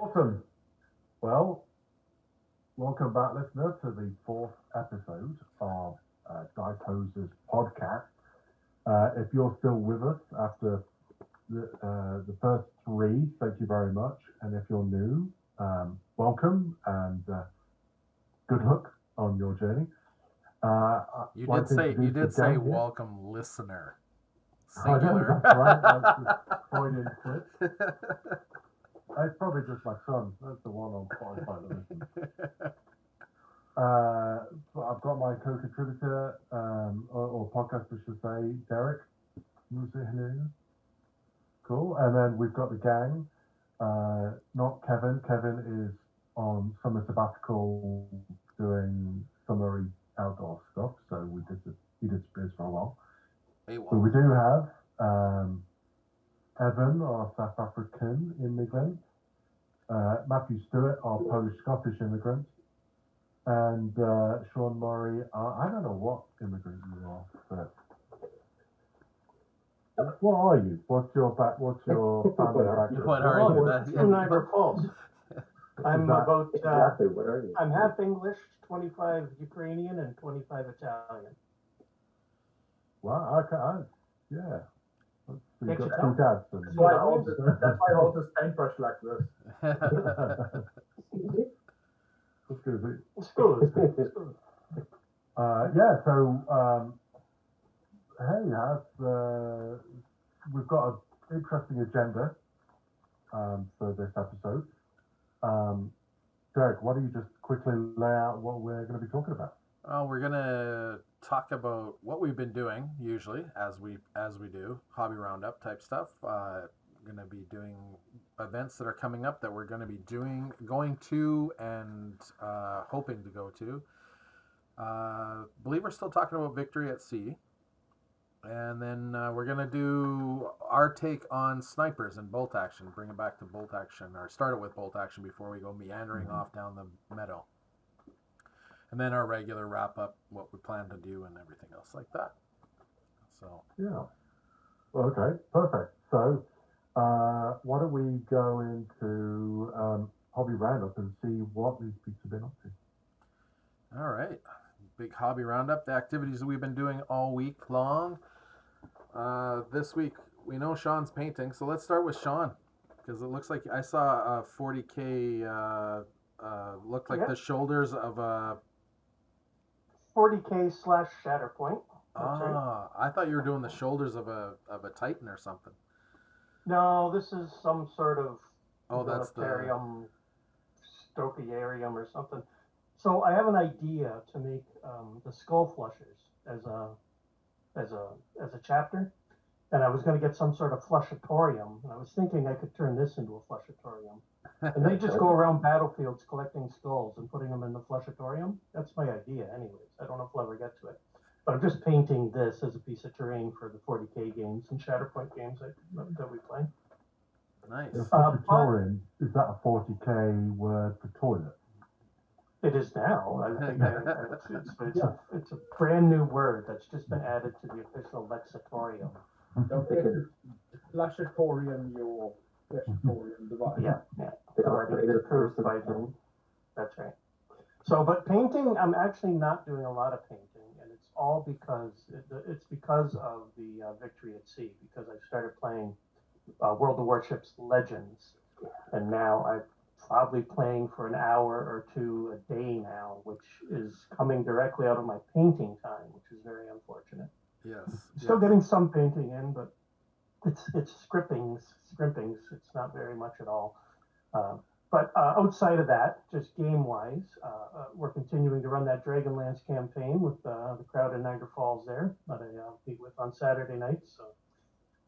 Awesome. Well, welcome back, listener, to the fourth episode of Dice Hoses podcast. If you're still with us after the first three, thank you very much. And if you're new, welcome and good luck on your journey. I'd You like did to say you introduce the did say gang here. welcome listener. I know, Singular. that's right. That's the Freudian slip. It's probably just my son. That's the one on Spotify that listens. But I've got my co-contributor, or podcast, I should say, Derek. Cool. And then we've got the gang. Not Kevin. Kevin is on summer sabbatical doing summery outdoor stuff. So he disappears for a while. Hey, But we well, do have Evan, our South African immigrant. Matthew Stewart, our Polish Scottish immigrant. And Sean Murray, I don't know what immigrant you are, but what are you? What's your family background? what are you? Well, from Niagara Falls. I'm that- about, Exactly, what are you? I'm half English, 25 Ukrainian, and 25 Italian. Well, yeah. So you Can't got you two tell? dads. Then. That's why I hold this paintbrush like this. That's good. Schools. Yeah, so hey, we've got an interesting agenda for this episode. Derek, why don't you just quickly lay out what we're going to be talking about? We're gonna talk about what we've been doing usually as we do hobby roundup type stuff. Gonna be doing events that are coming up that we're gonna be going to, and hoping to go to. Believe we're still talking about Victory at Sea. And then we're going to do our take on snipers and bolt action, bring it back to bolt action, or start it with bolt action before we go meandering off down the meadow. And then our regular wrap up, what we plan to do and everything else like that. So Yeah. Okay, perfect. So why don't we go into hobby roundup and see what these people have been up to? all right, big hobby roundup, the activities that we've been doing all week long. This week we know Sean's painting, so let's start with Sean, because it looks like I saw a 40K looked like Yeah. the shoulders of a 40K / Shatterpoint. That's right. I thought you were doing the shoulders of a Titan or something. No, this is some sort of Oh, that's the militarium, stropiarium or something. So I have an idea to make the skull flushers as a chapter, and I was going to get some sort of flushatorium, and I was thinking I could turn this into a flushatorium, and they just go around battlefields collecting skulls and putting them in the flushatorium. That's my idea, anyways. I don't know if we'll ever get to it, but I'm just painting this as a piece of terrain for the 40K games and Shatterpoint games that we play. nice. The flushatorium, is that a 40K word for toilet? It is now. I think it's a brand new word that's just been added to the official lexitorium. Don't think it's flashatorium your flashatorium device. Yeah. The So upgraded it's approved by version. them. That's right. So, but painting, I'm actually not doing a lot of painting, and it's all because of the Victory at Sea, because I started playing World of Warships Legends, and now I'm probably playing for an hour or two a day now, which is coming directly out of my painting time, which is very unfortunate. Yes. Still getting some painting in, but it's scrimpings. It's not very much at all. But outside of that, just game wise, we're continuing to run that Dragonlance campaign with the crowd in Niagara Falls there that I meet with on Saturday nights. So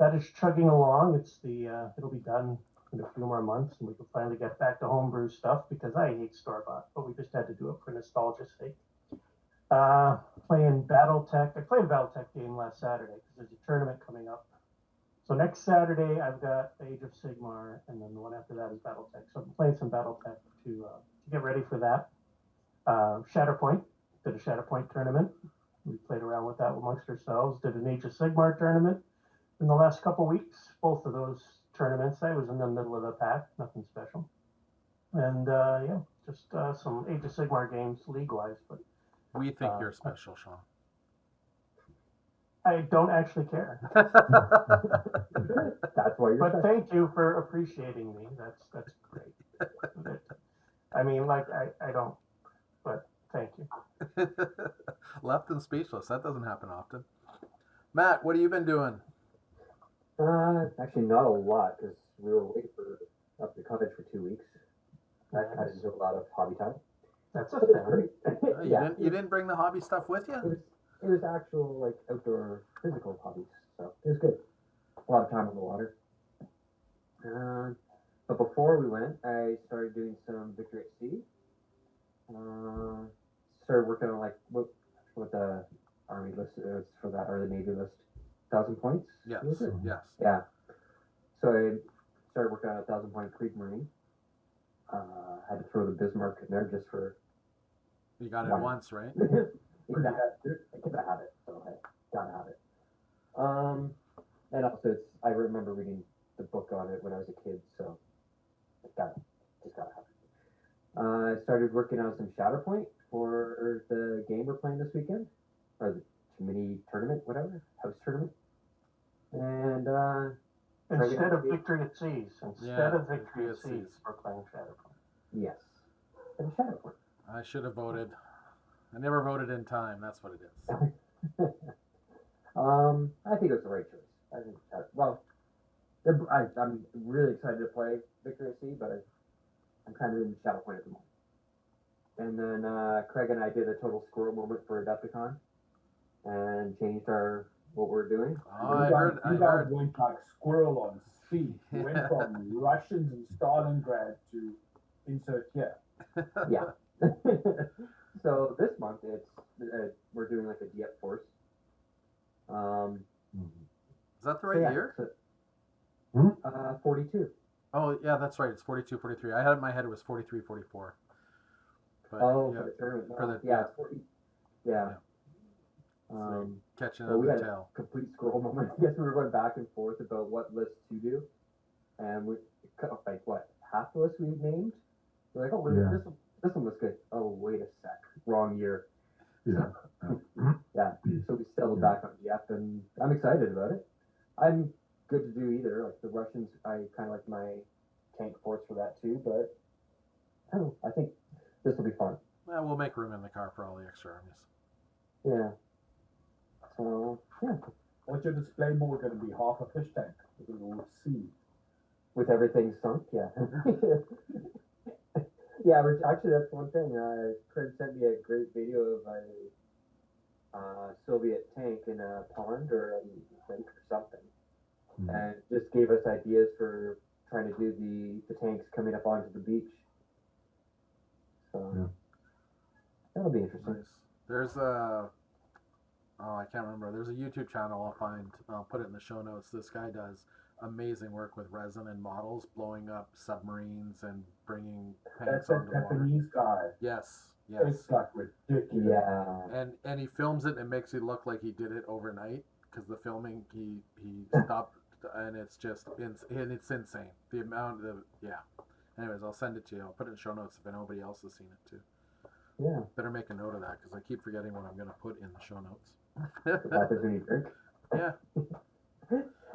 that is chugging along. It'll be done in a few more months, and we can finally get back to homebrew stuff, because I hate store bought, but we just had to do it for nostalgia's sake. Playing BattleTech. I played a BattleTech game last Saturday because there's a tournament coming up. So next Saturday I've got Age of Sigmar, and then the one after that is BattleTech. So I'm playing some BattleTech to get ready for that. Shatterpoint. Did a Shatterpoint tournament. We played around with that amongst ourselves. Did an Age of Sigmar tournament in the last couple weeks. Both of those tournaments, I was in the middle of the pack. Nothing special. and yeah, just some Age of Sigmar games league-wise, but We think you're special, Sean. I don't actually care. That's why you're But special. thank you for appreciating me. That's great. I mean, like I don't, but thank you. Left and speechless. That doesn't happen often. Matt, what have you been doing? Actually, not a lot because we were away for up to cottage for 2 weeks. That cut Nice. into a lot of hobby time. That's a But it was thing. great. Oh, Yeah, you didn't bring the hobby stuff with it you? was actual like outdoor physical hobbies, so it was good. A lot of time on the water. But before we went, I started doing some Victory at Sea. Started working on like what the Army list is for that, or the Navy list, 1,000 points. Yes. Was it? Yes. Yeah. So I started working on a 1,000-point Kriegsmarine. Had to throw the Bismarck in there just for You got it One. once, right? because I have it, so I gotta have it. And also I remember reading the book on it when I was a kid, so just gotta have it. I started working on some Shatterpoint for the game we're playing this weekend, or the mini tournament, whatever, house tournament. And Instead of Victory at Seas, Yeah, of Victory at Seas, we're playing Shatterpoint. yes, and Shatterpoint. I should have voted. I never voted in time. That's what it is. I think it was the right choice. I think I'm really excited to play Victory at Sea, but I'm kind of in Shadowpoint at the moment. And then Craig and I did a total squirrel moment for Adepticon and changed what we're doing. Oh, I heard. went like squirrel on speed. You went from Russians in Stalingrad to insert here. Yeah. So this month we're doing like a Dieppe force. Is that the right yeah, year? so, 42. Oh, yeah, that's right. It's 42, 43. I had it in my head it was 43, 44. But, Oh, yeah, for the tournament. for the- yeah, it's 40. Yeah. so catching Well, up we the had tail. a complete scroll moment. I guess we were going back and forth about what list to do, and we cut off like what half the list we named. We're like, oh, Yeah. this one looks good. Oh, wait a sec, wrong year. Yeah. Yeah, so we settled back on Dieppe, and I'm excited about it. I'm good to do either. Like the Russians, I kind of like my tank force for that too, but I don't know. I think this will be fun. Well, we'll make room in the car for all the extra armies. Yeah. So yeah, What's your display mode going to be? Half a fish tank with a little sea. with everything sunk, yeah. Yeah, actually that's one thing. Craig sent me a great video of a Soviet tank in a pond or a lake or something, and just gave us ideas for trying to do the tanks coming up onto the beach. So Yeah. that'll be interesting. Nice. There's a I can't remember. There's a YouTube channel I'll put it in the show notes. This guy does amazing work with resin and models, blowing up submarines and bringing That's tanks that onto the water. Japanese guy. Yes. It's like ridiculous. Yeah. And he films it and makes it look like he did it overnight because the filming he stopped and it's insane the amount of Anyways, I'll send it to you. I'll put it in show notes if nobody else has seen it too. Yeah. Better make a note of that because I keep forgetting what I'm going to put in the show notes. That doesn't need drink. Yeah.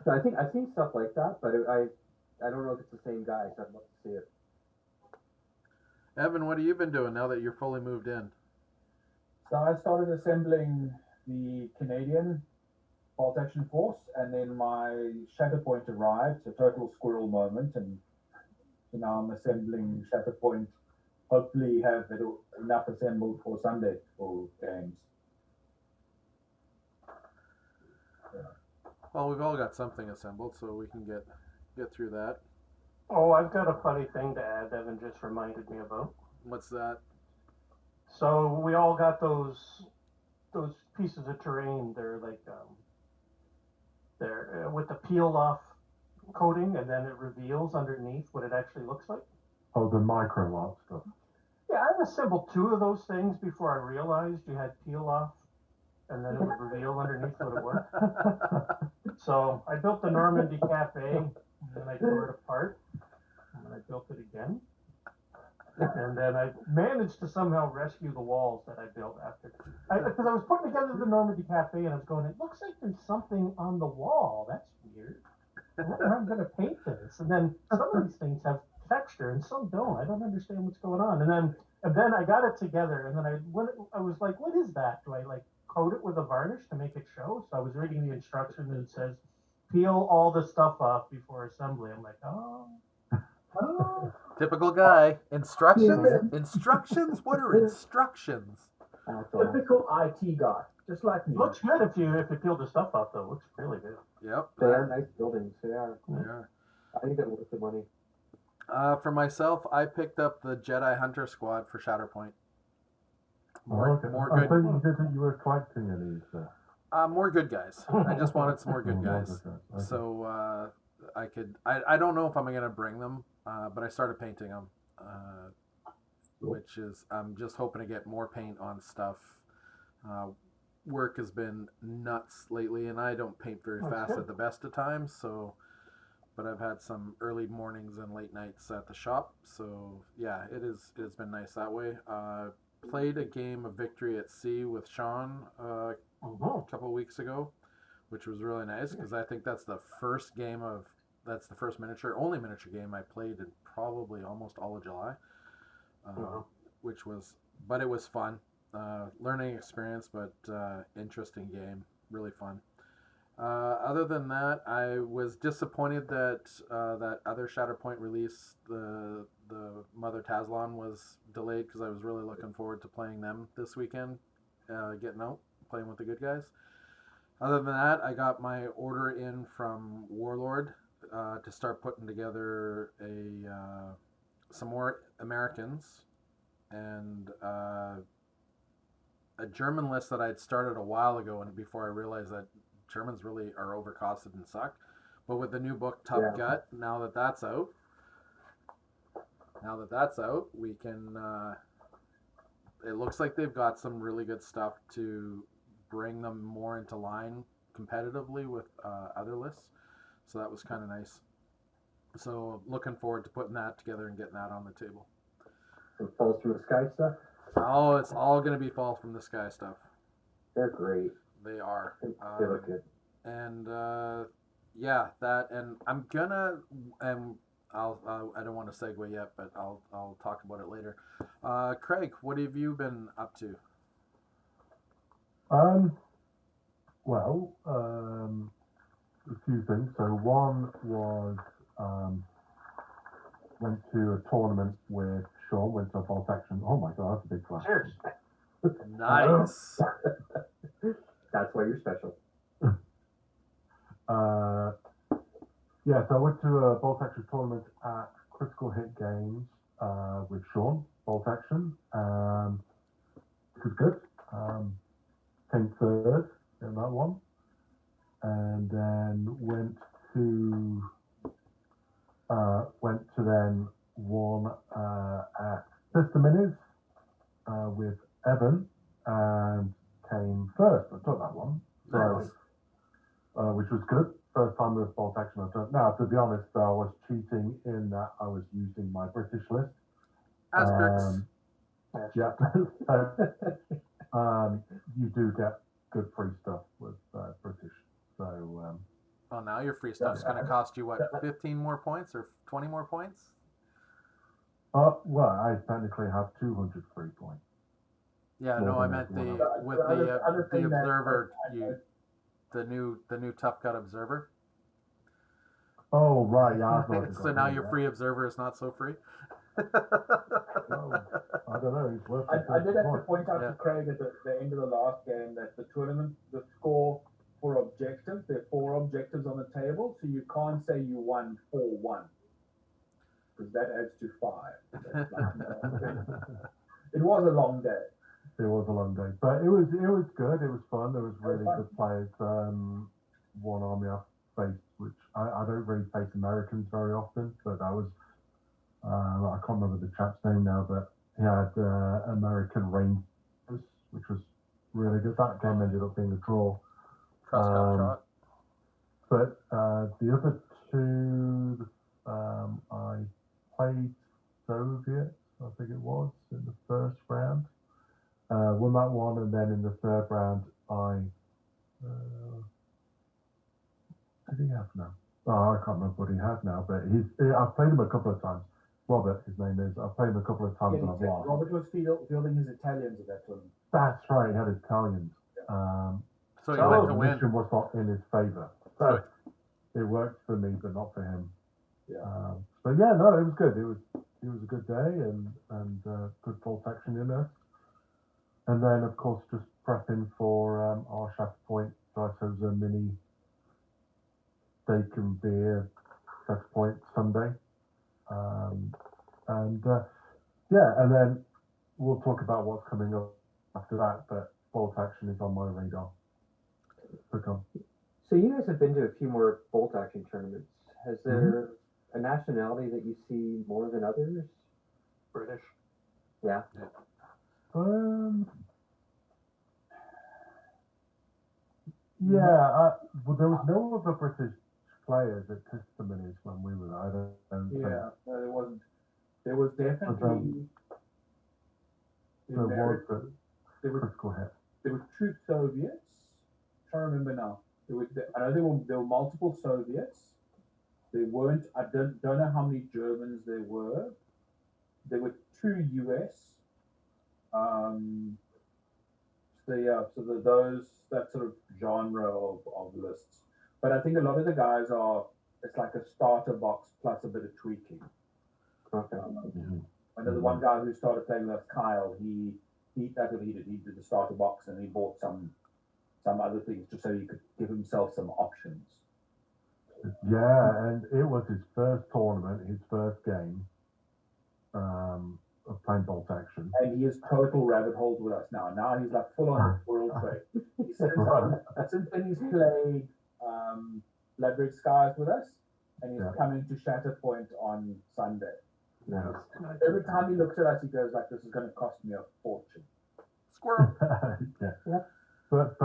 So I think I've seen stuff like that, but I don't know if it's the same guy, so I'd love to see it. Evan, what have you been doing now that you're fully moved in? So I started assembling the Canadian Bolt Action Force, and then my Shatterpoint arrived, a total squirrel moment, and so now I'm assembling Shatterpoint. Hopefully have it enough assembled for Sunday for games. Well, we've all got something assembled, so we can get through that. Oh, I've got a funny thing to add. Evan just reminded me about. What's that? So we all got those pieces of terrain. They're like they're with the peel off coating, and then it reveals underneath what it actually looks like. Oh, the micro art stuff. Yeah, I assembled 2 of those things before I realized you had peel off, and then it would reveal underneath what it was. So I built the Normandy Cafe, and then I tore it apart, and then I built it again. And then I managed to somehow rescue the walls that I built after. Because I was putting together the Normandy Cafe and I was going, it looks like there's something on the wall. That's weird. I wonder how I'm going to paint this. And then some of these things have texture and some don't. I don't understand what's going on. And then I got it together. And then I was like, what is that? Do I like coat it with a varnish to make it show? So I was reading the instruction and it says, peel all the stuff off before assembly. I'm like, oh. Typical guy. Instructions? Instructions? What are instructions? That's all. Typical IT guy, just like me. Looks good if you peel the stuff off though. Looks really good. Yep. They are nice buildings. They are. Yeah. I think they're worth the money. For myself, I picked up the Jedi Hunter Squad for Shatterpoint. Oh, okay. More I good, thought you said that you were collecting these. more good guys. I just wanted some more good Oh, guys. okay. So I don't know if I'm gonna bring them, but I started painting them, which is I'm just hoping to get more paint on stuff. Work has been nuts lately, and I don't paint very That's fast good. at the best of times. So, but I've had some early mornings and late nights at the shop. So yeah, it's been nice that way. Played a game of Victory at Sea with Sean a couple of weeks ago, which was really nice because I think that's the first only miniature game I played in probably almost all of July, but it was fun, learning experience, but interesting game, really fun. Other than that, I was disappointed that that other Shatterpoint release, the Mother Tazlon, was delayed because I was really looking forward to playing them this weekend, getting out, playing with the good guys. Other than that, I got my order in from Warlord to start putting together some more Americans and a German list that I'd started a while ago, and before I realized that Germans really are overcosted and suck. But with the new book Tough Gut, now that that's out, we can. It looks like they've got some really good stuff to bring them more into line competitively with other lists. So that was kind of nice. So looking forward to putting that together and getting that on the table. So Falls from the Sky stuff. Oh, it's all going to be Fall from the Sky stuff. They're great. They are. They look good. And yeah, that, and I'm gonna, and I don't want to segue yet, but I'll talk about it later. Craig, what have you been up to? Well, a few things. So one was went to a tournament with Sean, went to a Bolt Action. Oh my god, that's a big class. Cheers. Nice. That's why you're special. Yeah, so I went to a Bolt Action tournament at Critical Hit Games with Sean, Bolt Action. It was good. Came third in that one. And then went to then one at Sister Minis with Evan and came first. I took that one. So, Nice. which was good. First time with Bolt Action I've done. Now, to be honest, I was cheating in that I was using my British list. Asterix. Yeah. You do get good free stuff with British. So, Oh, now your free stuff's going to cost you what, 15 more points or 20 more points? well, I technically have 200 free points. Yeah, no, I meant the observer, the new Tough Gut observer. Oh, right. Yeah. So now your free observer is not so free. Well, I don't know. It's worth I did have to points. point out Yeah. to Craig at the end of the last game that the tournament, the score for objectives, there are 4 objectives on the table, so you can't say you won 4-1 because that adds to 5. That's like, it was a long day. It was a long day, but it was good. It was fun. There was really good players. One army I faced, which I don't really face Americans very often, but I was I can't remember the chap's name now, but he had American Rangers, which was really good. That game ended up being a draw. Trot. But the other two, I played Soviets, I think it was, in the first round. Won that one, and then in the third round, did he have now? Oh, I can't remember what he has now, but I've played him a couple of times. Robert, his name is. I've played him a couple of times and I've lost. Robert was fielding his Italians at that tournament. That's right, he had Italians. So you Oh, went to the win. mission was not in his favour. So it worked for me, but not for him. Yeah. But yeah, no, it was good. It was a good day and good bolt action in there. And then, of course, just prepping for our Shatterpoint Diatosa mini steak and beer Shatterpoint Sunday. And then we'll talk about what's coming up after that. But bolt action is on my radar. So you guys have been to a few more bolt action tournaments. Has there a nationality that you see more than others? British. Yeah. Well, there was no other British players at Testimonies when we were there. I don't think. Yeah, no, there wasn't. There was definitely. There was a there critical hit. were two Soviets. I'm trying to remember now. I know there were multiple Soviets. There weren't. I don't know how many Germans there were. There were two US. Those that sort of genre of lists. But I think a lot of the guys it's like a starter box plus a bit of tweaking. Okay. I know the one guy who started playing with Kyle, that's what he did. He did the starter box and he bought some other things just so he could give himself some options. Yeah, and it was his first tournament, his first game of playing bolt action. And he is total rabbit holes with us now. Now he's like full on world trade. Since then he's played Bloodred Skies with us, and he's coming to Shatterpoint on Sunday. Yeah. Every time he looks at us, he goes like, "This is going to cost me a fortune." Squirrel. Yeah. But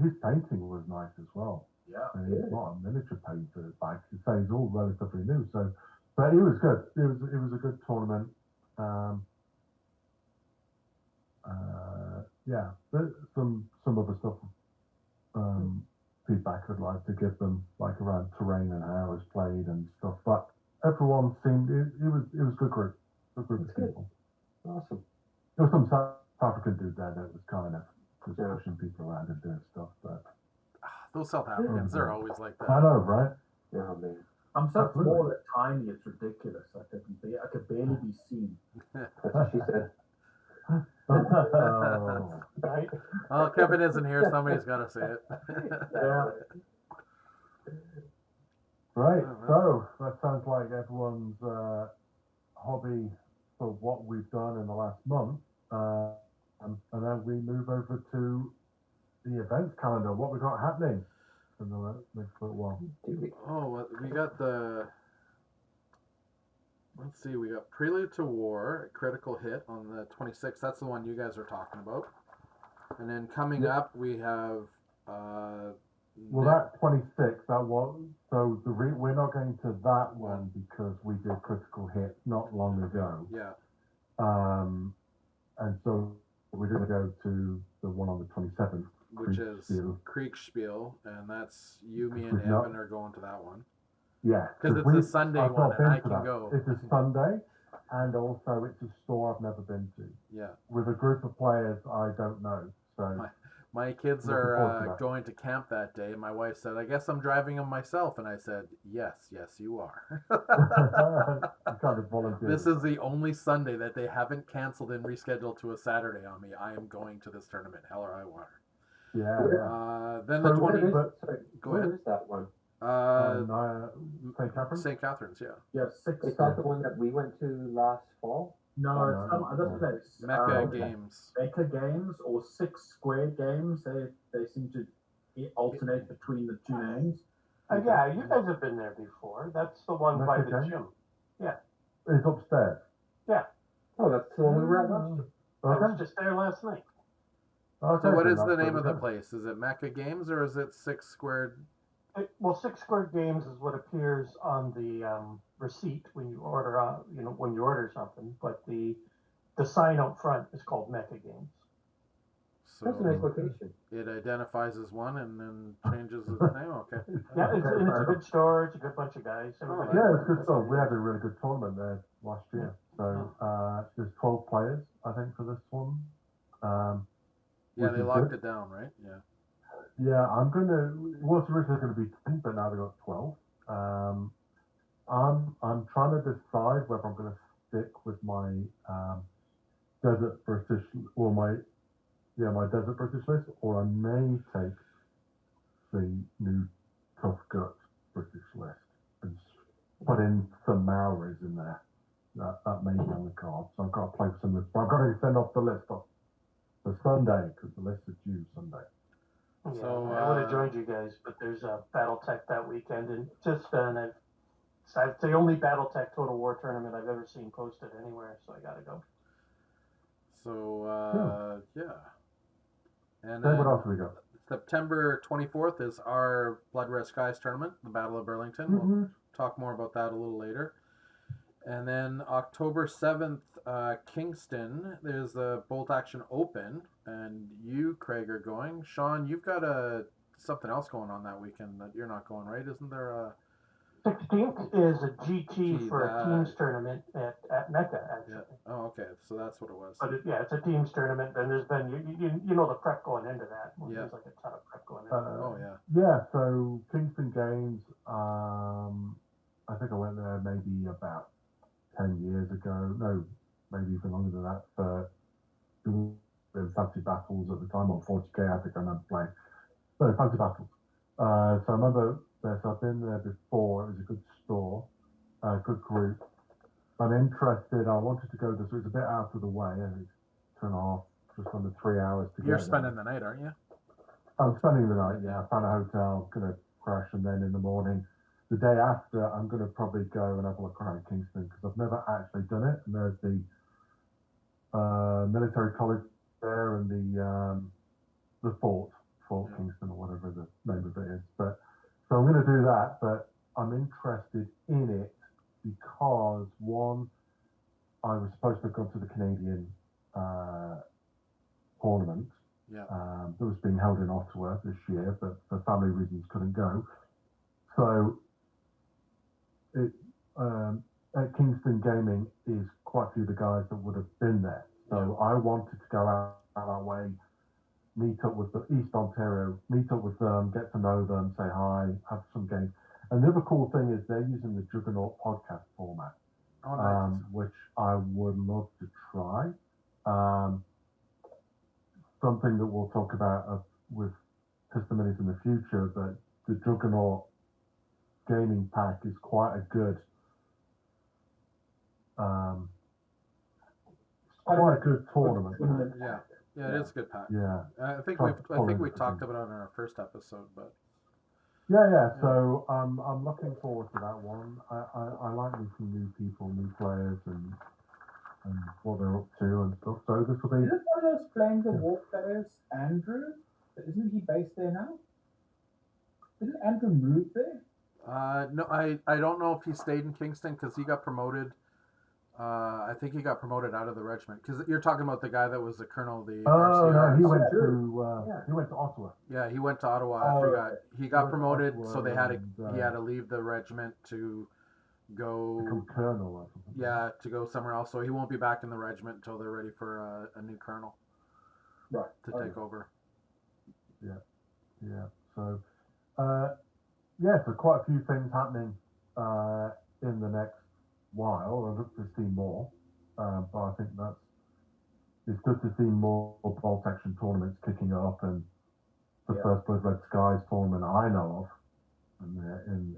his painting was nice as well. Yeah. And he's not a miniature painter, like you say, he's all relatively new. So, but it was good. It was a good tournament. Some other stuff. Feedback I'd like to give them, like around terrain and how it was played and stuff. But everyone seemed it was a good group of people. Awesome. There was some South African dude there that was kind of just pushing people around and doing stuff. But Those South Africans, they're always like that. I know, right? Oh man. I'm so Absolutely. small and tiny, it's ridiculous. I could barely be seen. That's what she said. Oh. Right? Well, Kevin isn't here. Somebody's got to say it. Yeah. Right, so that sounds like everyone's hobby for what we've done in the last month. And then we move over to the events calendar, what we got happening in the next little while. Oh, we got let's see, we got Prelude to War, Critical Hit on the 26th. That's the one you guys are talking about. And then coming up, we have Well, that 26, that was, so we're not going to that one because we did Critical Hit not long ago. Yeah. And so we're going to go to the one on the 27th. Which is Kriegspiel. Kriegspiel, and that's you, me, and Evan are going to that one. Yeah. Because it's a Sunday I've one not and been I to can that. go. It's a Sunday, and also it's a store I've never been to. Yeah. With a group of players I don't know. So My kids Looking forward to are that. going to camp that day. My wife said, I guess I'm driving them myself. And I said, yes, you are. you kind of volunteer. This is the only Sunday that they haven't canceled and rescheduled to a Saturday on me. I am going to this tournament, hell or high water. Yeah. Then the So 20. Go Where ahead. is that one? St. Catherine's? St. Catherine's, yeah. Yeah, 6. It's not the one that we went to last fall? No, it's some other place. Mecca Games. Mecca Games or 6 Square Games. They seem to alternate between the two names. Yeah, you guys have been there before. That's the one by the Okay. gym. It's upstairs. Oh, that's the one we were at last year. I was just there last night. Okay, So what then is the that's name where of the we're place? Is it Mecca Games or is it 6 Squared Well, Six Square Games is what appears on the receipt when you order, when you order something. But the sign out front is called Mecca Games. That's a nice So location. it identifies as one and then changes its name. Okay. Yeah, it's Okay, a fair good store. It's a good bunch of guys. Everybody Yeah, it's good stuff. We had a really good tournament there last year. So there's 12 players, I think, for this one. Yeah, which they is locked good. it down, right? Yeah. Yeah, it was originally going to be 10, but now they've got 12. I'm trying to decide whether I'm going to stick with my desert British or my desert British list, or I may take the new tough gut British list and put in some Maoris in there. That may be on the card. So I've got to play some of this, but I've got to send off the list for Sunday because the list is due Sunday. Yeah, So, I would have joined you guys, but there's a BattleTech that weekend, and it's the only BattleTech Total War tournament I've ever seen posted anywhere, so I gotta go. So yeah. And Then then what else have we got? September 24th is our Blood Red Skies tournament, the Battle of Burlington. We'll talk more about that a little later. And then October 7th, Kingston, there's the Bolt Action Open, and you, Craig, are going. Sean, you've got something else going on that weekend that you're not going, right? Isn't there a... 16th is a GT for a teams tournament at Mecca, actually. Yeah. Oh, okay. So that's what it was. But it's a teams tournament, and there's been you know the prep going into that. Well, Yeah. There's like a ton of prep going into that. Oh, yeah. Yeah, so Kingston Games, I think I went there maybe about 10 years ago. No, maybe even longer than that. For doing Fantasy Battles at the time on 40k, I think I remember playing. No, Fantasy Battles. So I remember this. I've been there before. It was a good store, good group. I'm interested. I wanted to go this. It was a bit out of the way. I think 2.5, just under 3 hours to You're get spending there. the night, aren't you? I'm spending the night. Yeah, I found a hotel. Gonna crash, and then in the morning, the day after, I'm gonna probably go and have a look around Kingston because I've never actually done it. And there's the military college there and the Fort Kingston or whatever the name of it is. But so I'm going to do that. But I'm interested in it because one, I was supposed to have gone to the Canadian tournament. Yeah. That was being held in Ottawa this year, but for family reasons couldn't go. So at Kingston Gaming is quite a few of the guys that would have been there. So I wanted to go out that way, meet up with the East Ontario, meet up with them, get to know them, say hi, have some games. And the other cool thing is they're using the Juggernaut podcast format, which I would love to try. Something that we'll talk about with testimonies in the future, but the Juggernaut gaming pack is quite a good tournament. Yeah, it is a good pack. Yeah. I think we talked about it in our first episode, but yeah. So I'm looking forward to that one. I like meeting new people, new players, and what they're up to and stuff. So this will be. Isn't one of those playing the war players Andrew? Isn't he based there now? Didn't Andrew move there? no, I don't know if he stayed in Kingston because he got promoted. I think he got promoted out of the regiment because you're talking about the guy that was the colonel of the RCR. No, he went to Ottawa. Yeah, he went to Ottawa after he got promoted, so he had to leave the regiment to go become colonel or something. Yeah, to go somewhere else. So he won't be back in the regiment until they're ready for a new colonel. Right. To take over. Yeah. So, so quite a few things happening in the next while. I look to see more, but I think it's good to see more Bolt Action tournaments kicking up, and the first Blood Red Skies tournament I know of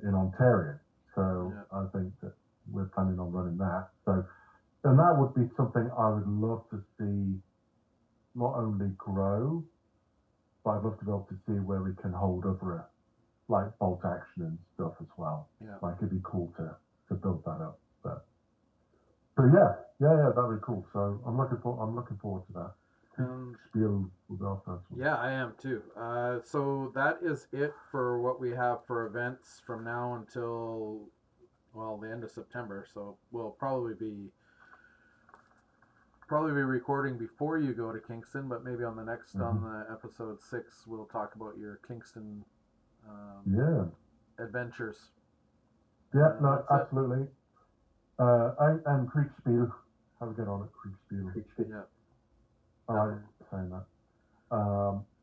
in Ontario. So I think that we're planning on running that. So, and that would be something I would love to see not only grow, but I'd love to be able to see where we can hold other like Bolt Action and stuff as well. Yeah. Like it'd be cool to build that up. So yeah, that'd be cool. So I'm looking forward to that. Spiel will be our first one. Yeah, I am too. So that is it for what we have for events from now until, well, the end of September. So we'll probably be recording before you go to Kingston, but maybe on the next on the episode 6 we'll talk about your Kingston adventures. Yeah, no, that's it. absolutely. And Kriegspiel. Have a good on it, Kriegspiel. Yeah. I like saying that.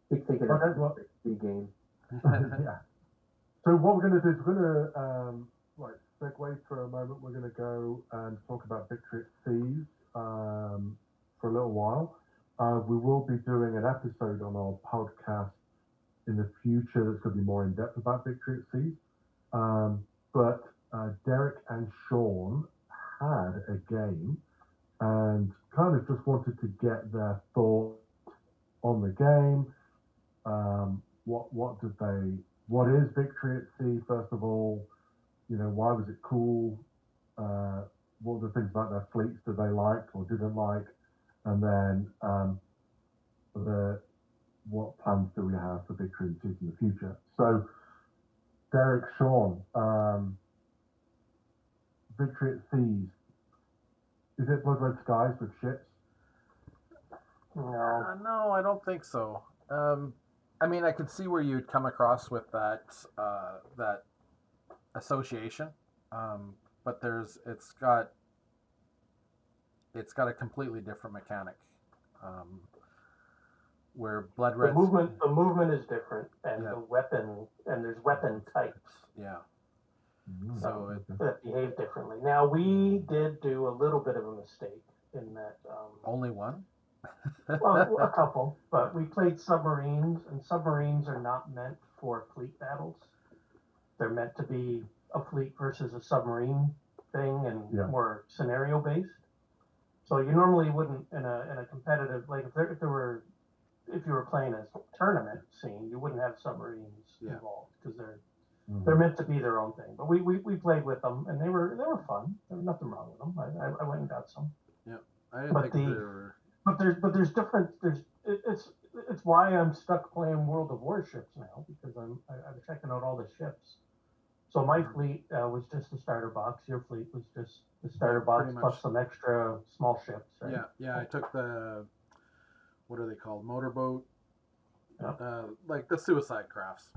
Keep thinking Okay, of well- the game. Yeah. So what we're going to do is we're going to segue for a moment. We're going to go and talk about Victory at Seas for a little while. We will be doing an episode on our podcast in the future that's going to be more in depth about Victory at Seas. But Derek and Sean had a game and kind of just wanted to get their thoughts on the game. What is Victory at Sea, first of all? You know, why was it cool? What were the things about their fleets that they liked or didn't like? And then what plans do we have for Victory at Sea in the future? So, Derek, Sean, Victory at Seas, is it Blood Red Skies with ships? No. No, I don't think so. I mean, I could see where you'd come across with that that association, but it's got a completely different mechanic. Where Blood Red The movement is different, and Yeah. the weapon, and there's weapon types Yeah. Mm. So it, that behave differently. Now, we did do a little bit of a mistake in that, only one. well, a couple, but we played submarines, and submarines are not meant for fleet battles. They're meant to be a fleet versus a submarine thing, and Yeah. more scenario based. So you normally wouldn't in a competitive, like if you were playing a tournament scene, you wouldn't have submarines Yeah. involved because Mm. they're meant to be their own thing. But we played with them, and they were fun. There was nothing wrong with them. I went and got some. I didn't But think there were. But there's different. It's why I'm stuck playing World of Warships now, because I'm checking out all the ships. So my fleet was just the starter box. Your fleet was just the starter Yeah, box pretty plus much. some extra small ships, right? Yeah. I took the, what are they called? Motorboat. Yeah. Like the suicide crafts.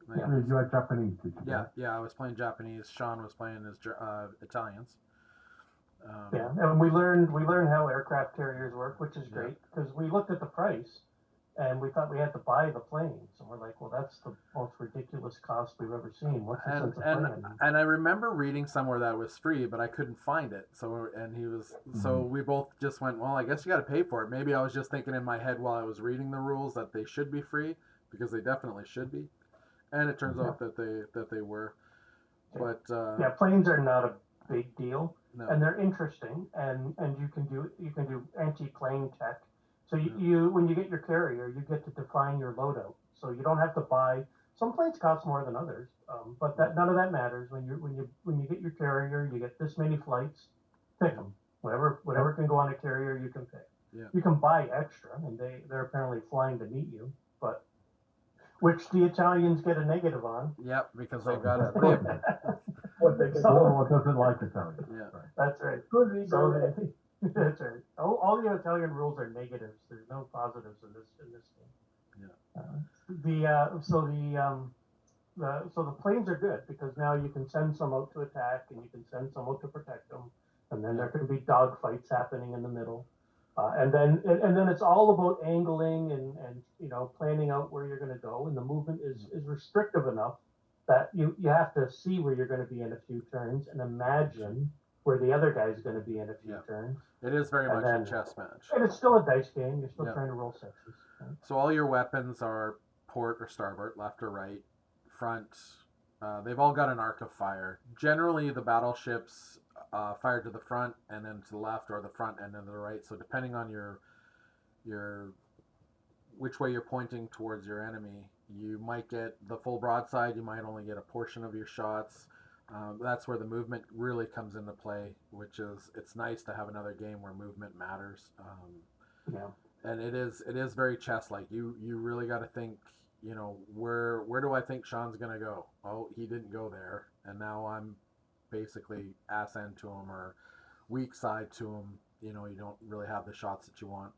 Like, You had Japanese, did you? Yeah. I was playing Japanese. Sean was playing as Italians. Yeah, and we learned how aircraft carriers work, which is Yeah. great because we looked at the price, and we thought we had to buy the planes, and we're like, well, that's the most ridiculous cost we've ever seen. What's the sense of playing? And I remember reading somewhere that it was free, but I couldn't find it. So we both just went, well, I guess you got to pay for it. Maybe I was just thinking in my head while I was reading the rules that they should be free, because they definitely should be, and it turns out that they were. But Yeah, planes are not a big deal, no. and they're interesting, and you can do anti-plane tech. So you when you get your carrier, you get to define your loadout. So you don't have to buy. Some planes cost more than others, but none of that matters. When you get your carrier, you get this many flights. Pick them. Whatever can go on a carrier, you can pick. Yeah. You can buy extra, and they're apparently flying to meet you, but which the Italians get a negative on. Yep, because they've got a What they can Someone doesn't like Italian. Yeah. Right. That's right. So that's right. All the Italian rules are negatives. There's no positives in this game. Yeah. So the planes are good because now you can send some out to attack and you can send some out to protect them, and then there can be dog fights happening in the middle, and then it's all about angling and planning out where you're going to go, and the movement is restrictive enough that you have to see where you're going to be in a few turns and imagine where the other guy's going to be in a few turns. It is very And much then- a chess match. And it's still a dice game. You're still Yeah. trying to roll sixes. Right? So all your weapons are port or starboard, left or right, front. They've all got an arc of fire. Generally, the battleships fire to the front and then to the left, or the front and then to the right. So depending on your which way you're pointing towards your enemy, you might get the full broadside. You might only get a portion of your shots. That's where the movement really comes into play, which is it's nice to have another game where movement matters. Yeah. and it is very chess like. You really got to think, where do I think Sean's gonna go? Oh, he didn't go there, and now I'm basically ass end to him or weak side to him. You don't really have the shots that you want.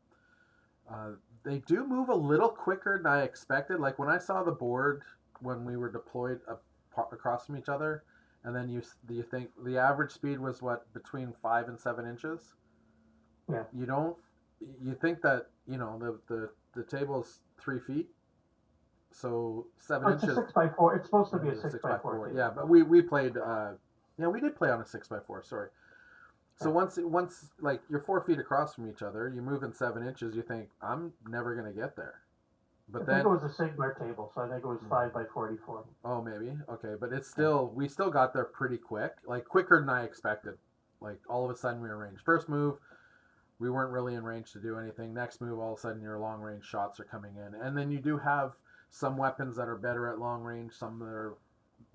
They do move a little quicker than I expected. Like when I saw the board when we were deployed across from each other, and then you think the average speed was what, between 5 and 7 inches. Yeah. You think that the table is 3 feet, so 7 It's inches. a 6x4. It's supposed to be a 6x4. table. Yeah, but we played. We did play on a 6x4. Sorry. So once like you're 4 feet across from each other, you move in 7 inches. You think I'm never gonna get there, but I then think it was a Sigmar table, so I think it was 5x44. oh maybe okay, but we still got there pretty quick, like quicker than I expected. Like all of a sudden we were in range. First move, we weren't really in range to do anything. Next move, all of a sudden your long range shots are coming in, and then you do have some weapons that are better at long range, some that are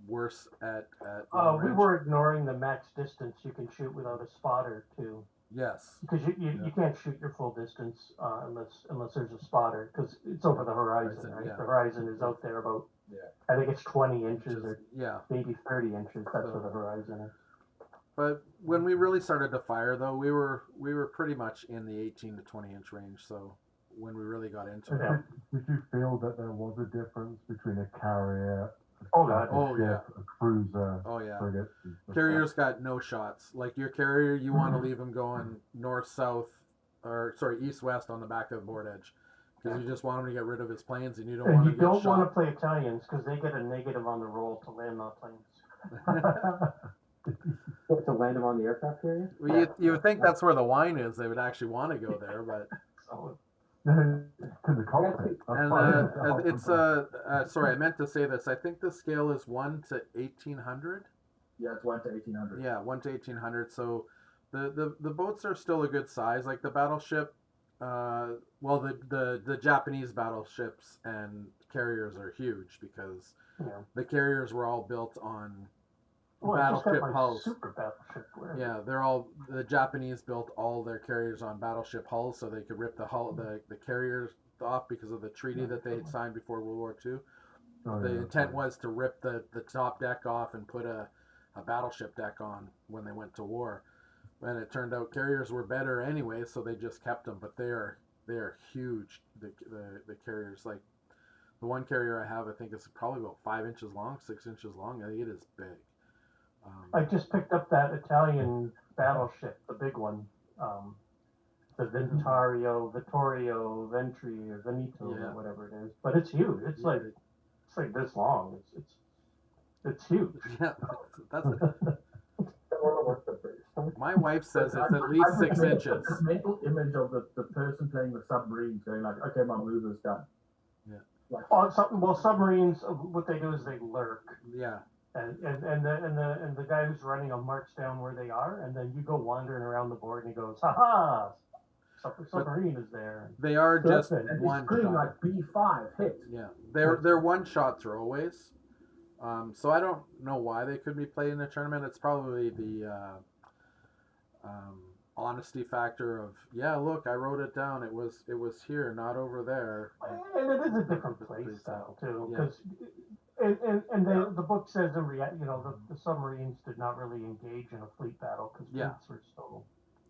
worse at long We range. were ignoring the max distance you can shoot without a spotter too, Yes. because you can't shoot your full distance unless there's a spotter, because it's over the horizon, Horizon, right? yeah. The horizon is out there about, Yeah. I think it's 20 inches or Yeah. maybe 30 inches. That's So- where the horizon is. But when we really started to fire, though, we were pretty much in the 18 to 20 inch range. So when we really got into Yeah. it, Did you feel that there was a difference between a carrier, Oh, God. Oh, yeah. a cruiser, oh yeah, frigate? and stuff? carrier's got no shots. Like your carrier, you want to leave him going north south, or sorry, east west on the back of the board edge, because you just want him to get rid of his planes, and you don't And want you to get don't want to shot. play Italians because they get a negative on the roll to land on planes. To land them on the aircraft carrier? Well, you would think that's where the wine is. They would actually want to go there, but So To the cockpit. That's and fine. it's sorry, I meant to say this. I think the scale is 1 to 1800. Yeah, it's 1 to 1800. Yeah, 1 to 1800. So the boats are still a good size. Like the battleship, the Japanese battleships and carriers are huge because yeah. the carriers were all built on Well, I just got battleship my hulls. super battleship. Whatever. Yeah, the Japanese built all their carriers on battleship hulls so they could rip the carriers off because of the treaty that they had signed before World War II. Oh, The yeah, intent fine. was to rip the top deck off and put a battleship deck on when they went to war. And it turned out carriers were better anyway, so they just kept them. But they are huge. The carriers, like the one carrier I have, I think is probably about 5 inches long, 6 inches long. I think it is big. I just picked up that Italian battleship, the big one, the Vittorio, Ventri, or Veneto, Yeah. or whatever it is. But it's huge. It's like this long. It's huge. Yeah, that's What's the first? my wife says it's at least 6 inches. This mental image of the person playing the submarine going like, okay, my move is done. Yeah. Like, Well, submarines, what they do is they lurk. Yeah, And the guy who's running will march down where they are, and then you go wandering around the board, and he goes, "Ha ha! Submarine is there." they are So just that's it. and one he's screaming shot. like B5 hit. Yeah, they're one shot throwaways. So I don't know why they could be played in a tournament. It's probably the honesty factor of, yeah, look, I wrote it down. It was here, not over there. And it is a different play style too, Yeah. because the book says the submarines did not really engage in a fleet battle because Yeah. fleets were so.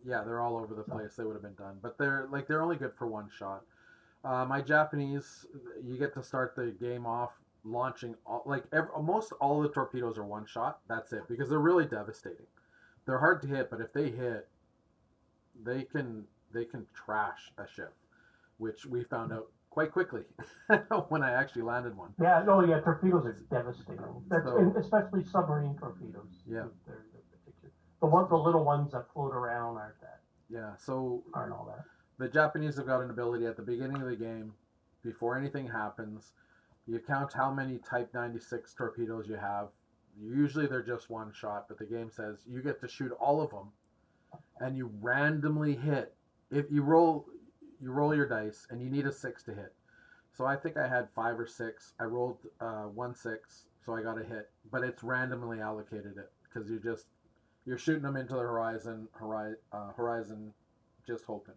Yeah, they're all over the place. They would have been done, but they're only good for one shot. My Japanese, you get to start the game off launching almost all the torpedoes are one shot. That's it, because they're really devastating. They're hard to hit, but if they hit, they can trash a ship, which we found out quite quickly when I actually landed one. Yeah, torpedoes are devastating. So- Especially submarine torpedoes. Yeah. They're particular. The little ones that float around aren't all that. The Japanese have got an ability at the beginning of the game, before anything happens, you count how many Type 96 torpedoes you have. Usually they're just one shot, but the game says you get to shoot all of them, and you randomly hit. If you roll your dice, and you need a 6 to hit. So I think I had 5 or 6. I rolled 1 6, so I got a hit, but it's randomly allocated it because you're shooting them into the horizon, just hoping.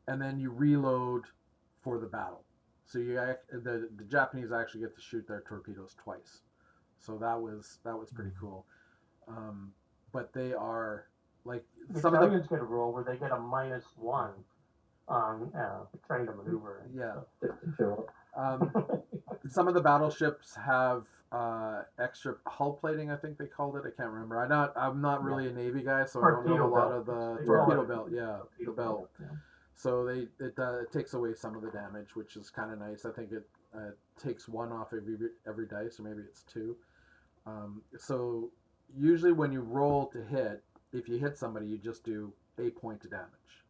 and then you reload for the battle. So the Japanese actually get to shoot their torpedoes twice. So that was pretty cool. But they are like The some of the Italians get a rule where they get a -1 on trying to maneuver. and yeah. stuff. Just to show up. Some of the battleships have extra hull plating. I think they called it. I can't remember. I'm not really a Navy guy, so I don't know Torpedo a lot belt. of the They torpedo call it belt. Yeah, torpedo the belt. yeah. So it takes away some of the damage, which is kind of nice. I think it takes one off every dice, or maybe it's two. So usually when you roll to hit, if you hit somebody, you just do a point of damage.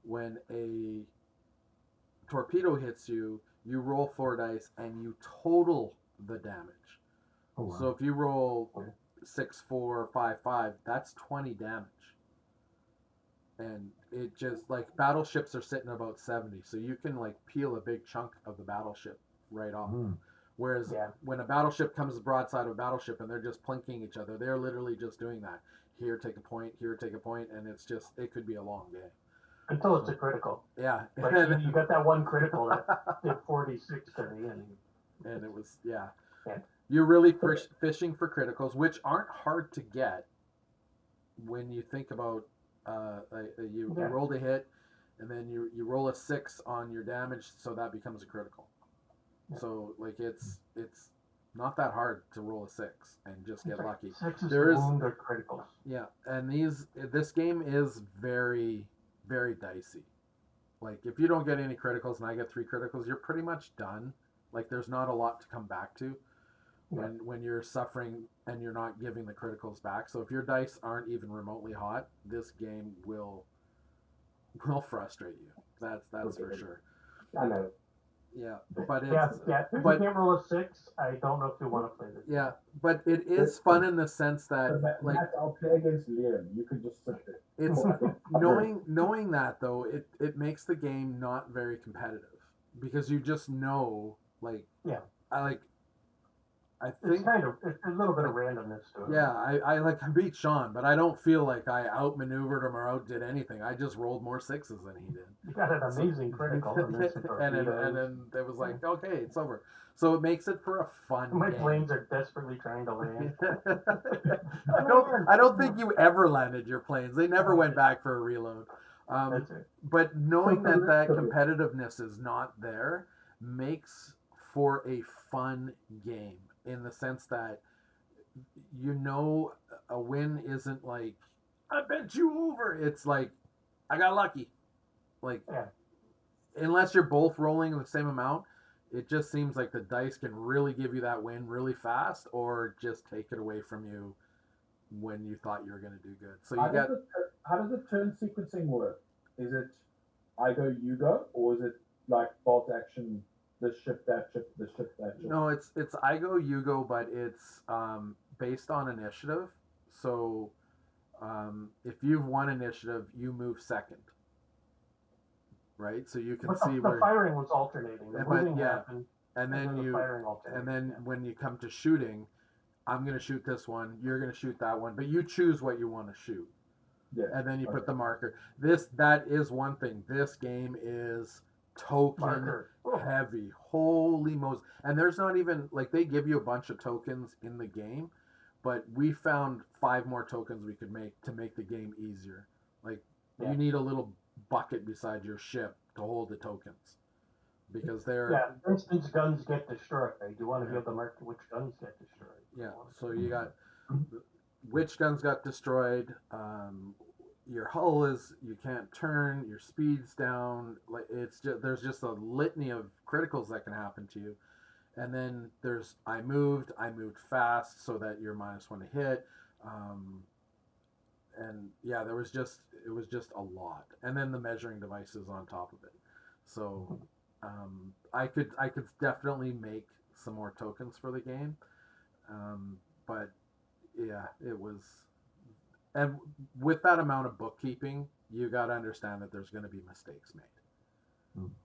When a torpedo hits you, you roll 4 dice and you total the damage. Oh, wow. So if you roll 6, 4, 5, 5, that's 20 damage. And it just like battleships are sitting about 70, so you can like peel a big chunk of the battleship right off. Whereas Yeah. when a battleship comes broadside of a battleship and they're just plinking each other, they're literally just doing that. Here, take a point. Here, take a point, and it could be a long game. Until it's a critical. Yeah. Like you got that one critical that did 46 to me, and it was yeah. Yeah. You're really fishing for criticals, which aren't hard to get when you think about you roll the hit, and then you roll a 6 on your damage, so that becomes a critical. Yeah. So like it's not that hard to roll a 6 and just get lucky. 6 is There is- wound or criticals. Yeah, and this game is very, very dicey. Like if you don't get any criticals and I get 3 criticals, you're pretty much done. Like there's not a lot to come back to when you're suffering and you're not giving the criticals back. So if your dice aren't even remotely hot, this game will frustrate you. That's for sure. I know. Yeah, but it's Yeah. If but- you can't roll a 6, I don't know if you want to play this. yeah, but it is fun in the sense So that that, like I'll play against Liam. You could just sit there. it's knowing that though it makes the game not very competitive because you just know like I It's think it's a little bit of randomness to it. yeah I beat Sean, but I don't feel like I outmaneuvered him or outdid anything. I just rolled more 6s than he did. You got an amazing critical. And, and then it was like okay, it's over. So it makes it for a fun my game. planes are desperately trying to land. I don't think you ever landed your planes. They never went back for a reload. That's it. But knowing that competitiveness is not there makes for a fun game in the sense that a win isn't like I bent you over. It's like I got lucky. Like unless you're both rolling the same amount, it just seems like the dice can really give you that win really fast or just take it away from you when you thought you were going to do good. So How does the turn sequencing work? Is it I go, you go, or is it like bolt action, this ship, that ship, this ship, that ship? No, it's I go, you go, but it's based on initiative. So if you've won initiative, you move second. Right? So you can But see the where firing was alternating. The But, moving yeah. happened, and then the you firing alternated. and then Yeah. when you come to shooting, I'm going to shoot this one, you're going to shoot that one, but you choose what you want to shoot. Yeah. And then you put Okay. the marker. That is one thing. This game is token Marker. Oh, heavy. Holy Moses. And there's not even like they give you a bunch of tokens in the game, but we found 5 more tokens we could make to make the game easier. Like Yeah. you need a little bucket beside your ship to hold the tokens. Because they're Yeah, for instance, guns get destroyed. You want to be able to mark which guns get destroyed. yeah, so you got which guns got destroyed. Your hull is you can't turn. Your speed's down. Like there's just a litany of criticals that can happen to you. And then there's I moved fast so that you're -1 to hit. And yeah, it was just a lot. And then the measuring devices on top of it. So I could definitely make some more tokens for the game. But yeah, it was, and with that amount of bookkeeping, you got to understand that there's going to be mistakes made.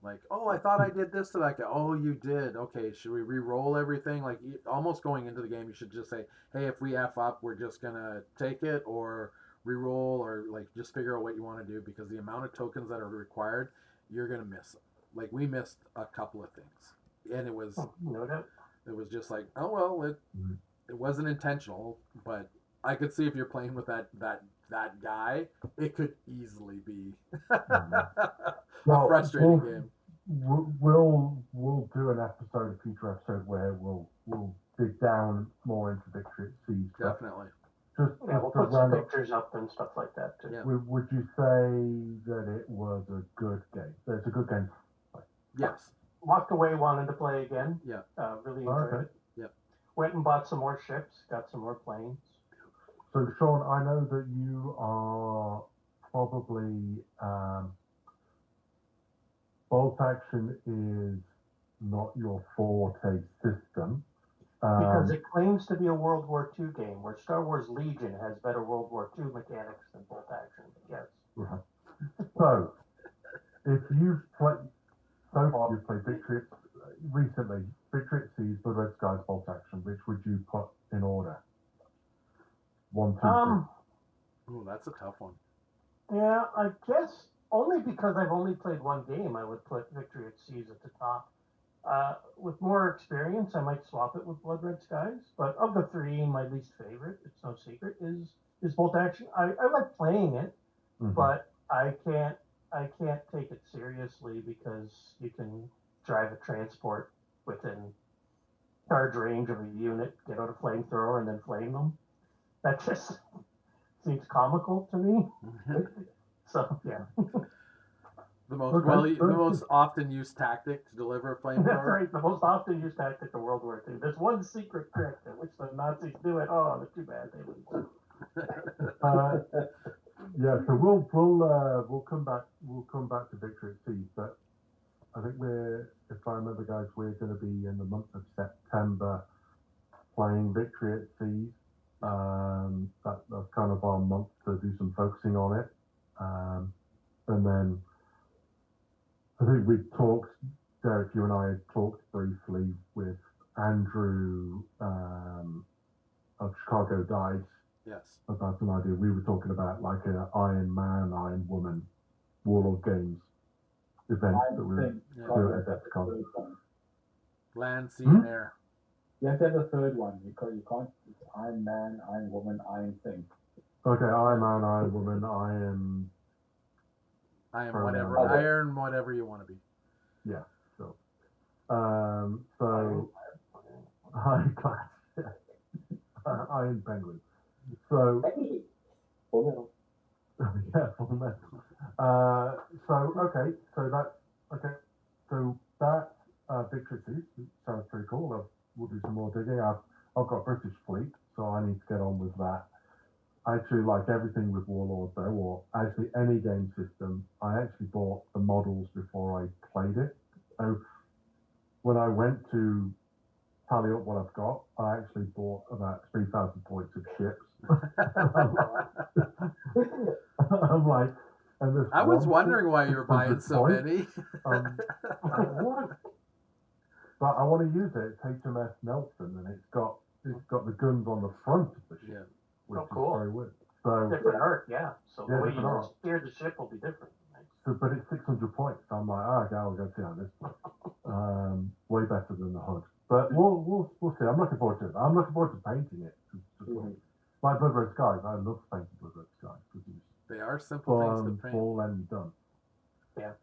Like, oh, I thought I did this to that guy. Oh, you did. Okay, should we re-roll everything? Like, almost going into the game, you should just say, hey, if we F up, we're just going to take it, or re-roll, or like just figure out what you want to do, because the amount of tokens that are required you're gonna miss them. Like we missed a couple of things, and it was No doubt. just like, oh well, Mhm. it wasn't intentional, but I could see if you're playing with that guy, it could easily be a Well, frustrating we'll- game. We'll do an episode, a future episode, where we'll dig down more into Victory at Sea. But Definitely. just Yeah, we'll to put some round up, pictures up and stuff like that too. Yeah. would you say that it was a good game? That it's a good game. Yes. Walked away wanting to play again. Yeah. Really enjoyed Okay. it. Yeah. Went and bought some more ships, got some more planes. So, Sean, I know that you are probably bolt action is not your forte system. Because it claims to be a World War II game, where Star Wars Legion has better World War II mechanics than Bolt Action. Yes. Right. So, if you've played, so far you've played Victory recently, Victory at Seas, Blood Red Skies, Bolt Action, which would you put in order? 1, 2, 3. Ooh, that's a tough one. Yeah, I guess only because I've only played one game, I would put Victory at Seas at the top. With more experience, I might swap it with Blood Red Skies. But of the three, my least favorite, it's no secret, is Bolt Action. I like playing it, Mhm. but I can't take it seriously because you can drive a transport within charge range of a unit, get out a flamethrower, and then flame them. That just seems comical to me. So yeah, The most Okay. the most often used tactic to deliver a that's flamethrower. right. The most often used tactic of World War II. There's one secret trick in which the Nazis do it. Oh, that's too bad. They lose. Yeah, so we'll come back to Victory at Sea, but I think if I remember, guys, we're going to be in the month of September playing Victory at Sea. That's kind of our month to do some focusing on it, and then I think we talked, Derek, you and I had talked briefly with Andrew of Chicago Dice Yes. about an idea. We were talking about like an Iron Man, Iron Woman, Warlord Games event I that we think Yeah. do at Adepticon. third one. Land, sea, Hmm? and air. You have to have a third one. You can't. It's Iron Man, Iron Woman, Iron Thing. Okay, Iron Man, Iron Woman, Iron. I am Pronoun. whatever. Okay. Iron, whatever you want to be. So Iron Class, Iron Penguin. So Hey, full metal. yeah, full metal. So okay, so that Victory Sea sounds pretty cool. We'll do some more digging. I've got British Fleet, so I need to get on with that. I actually like everything with Warlords though, or actually any game system. I actually bought the models before I played it. So when I went to tally up what I've got, I actually bought about 3,000 points of ships. I'm like, and this I was one wondering ship, why you were buying 600 so points. many. What? But I want to use it. It's HMS Nelson, and it's got the guns on the front of the ship, Yeah. which Oh, cool. is very weird. So, Different art, yeah. So Yeah, the way different you art. steer the ship will be different. but it's 600 points. So I'm like, okay, I'll go see how this plays. Way better than the HUD. But we'll see. I'm looking forward to it. I'm looking forward to painting it. Like Blood Red Skies, I love painting Blood Red Skies because it's They are simple things fun, to paint. full, and done. Yeah.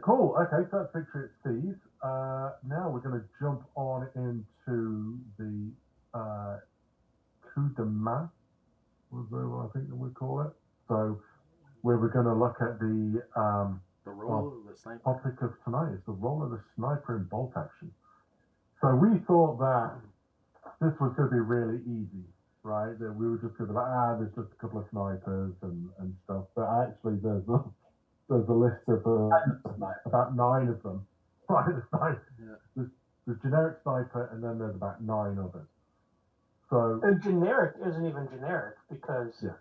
Cool. Okay, so that's Victory at Seas. Now we're going to jump on into the coup de main, was what I think that we call it. So where we're going to look at the The role of the sniper. topic of tonight is the role of the sniper in bolt action. So we thought that this was going to be really easy, right? That we were just going to be like, there's just a couple of snipers and stuff. But actually, there's a list of about 9 of them. Right, Yeah. there's generic sniper, and then there's about 9 others. So And generic isn't even generic because yes,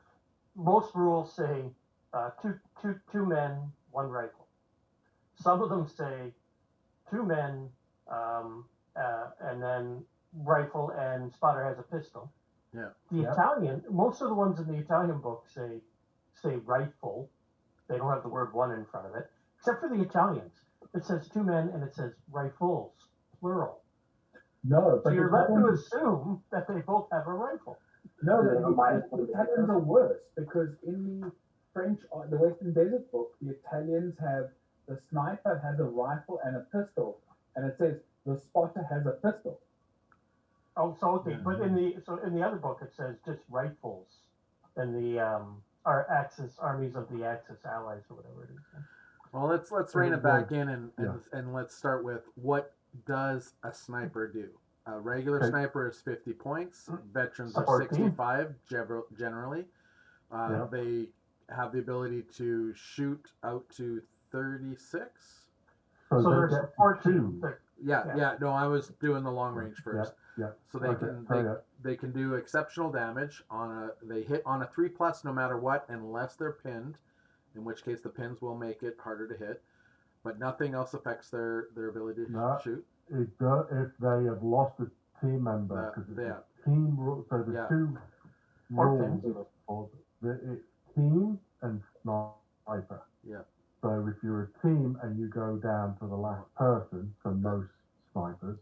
most rules say two men, 1 rifle. Some of them say 2 men, and then rifle and spotter has a pistol. Yeah. The Yeah. Italian, most of the ones in the Italian book say rifle, They don't have the word one in front of it, except for the Italians. It says 2 men and it says rifles, plural. No, So but you're the left to Italians, assume that they both have a rifle. no, Yeah, the Italians are worse because in the French, the Western Desert book, the Italians have the sniper has a rifle and a pistol, and it says the spotter has a pistol. Oh, so okay, but in the other book it says just rifles, and the our Axis armies of the Axis allies or whatever it is. Well, let's rein it back in and let's start with what does a sniper do? A regular Okay. sniper is 50 points. Veterans are Support team. 65 generally. Yeah. They have the ability to shoot out to 36. So they they're get support to team. choose. Yeah. No, I was doing the long range first. Yeah. So they Okay, can sorry, they can do exceptional damage they hit on a 3+ no matter what unless they're pinned, in which case the pins will make it harder to hit. But nothing else affects their ability to No. shoot. It does if they have lost a team member because it's yeah. a team rule. So the Yeah. two Or rules pins. of it's team and sniper. Yeah. So if you're a team and you go down to the last person, for most snipers,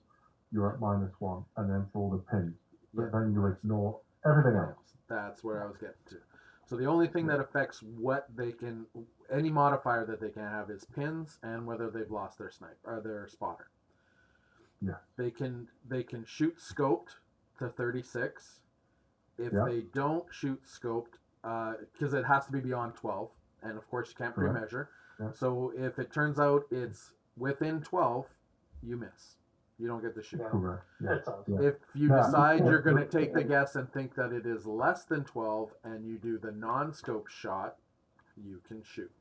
you're at -1, and then for all the pins. But Yeah. then you ignore everything else. That's where I was getting to. So the only thing that affects what they can, any modifier that they can have is pins and whether they've lost their sniper or their spotter. Yeah. They can shoot scoped to 36. If Yeah. they don't shoot scoped, because it has to be beyond 12, and of course you can't Correct. pre-measure. Yeah. So if it turns out it's within 12, you miss. You don't get to shoot. Yeah. Correct. Yeah. That's us. Yeah. If you Yeah. decide you're going to Yeah. take the guess and think that it is less than 12 and you do the non-scope shot, you can shoot.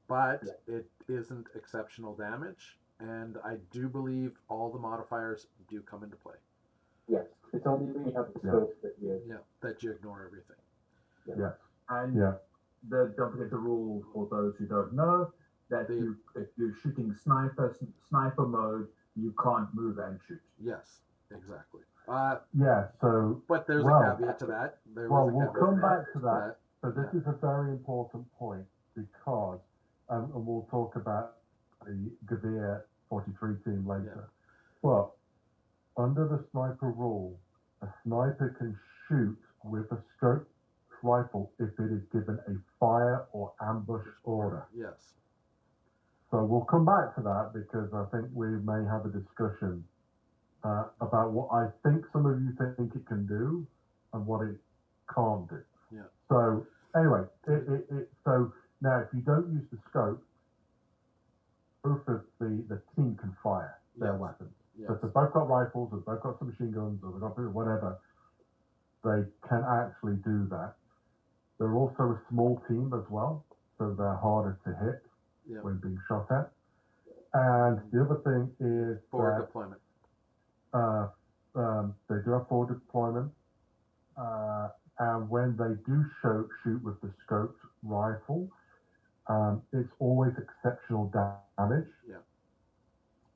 But it isn't exceptional damage, and I do believe all the modifiers do come into play. Yes, it's only when you have the scope that you. Yeah, that you ignore everything. Yeah. And Yeah. don't forget the rule for those who don't know that if you're shooting sniper mode, you can't move and shoot. Yes, exactly. Yeah. So But there's Well- a caveat to that. There well, was a we'll caveat come to back to that. So this Yeah. is a very important point because, and we'll talk about the Gavir 43 team later. Yeah. But under the sniper rule, a sniper can shoot with a scoped rifle if it is given a fire or ambush order. Yes. So we'll come back to that because I think we may have a discussion about what I think some of you think it can do and what it can't do. Yeah. So anyway, so now if you don't use the scope, both of the team can fire their Yes. weapons. Yes. So if they've both got rifles, or they've got some machine guns, or they've got whatever, they can actually do that. They're also a small team as well, so they're harder to hit Yeah. when being shot at. And the other thing is Forward that deployment. they do have forward deployment, and when they do shoot with the scoped rifle, it's always exceptional damage. Yeah.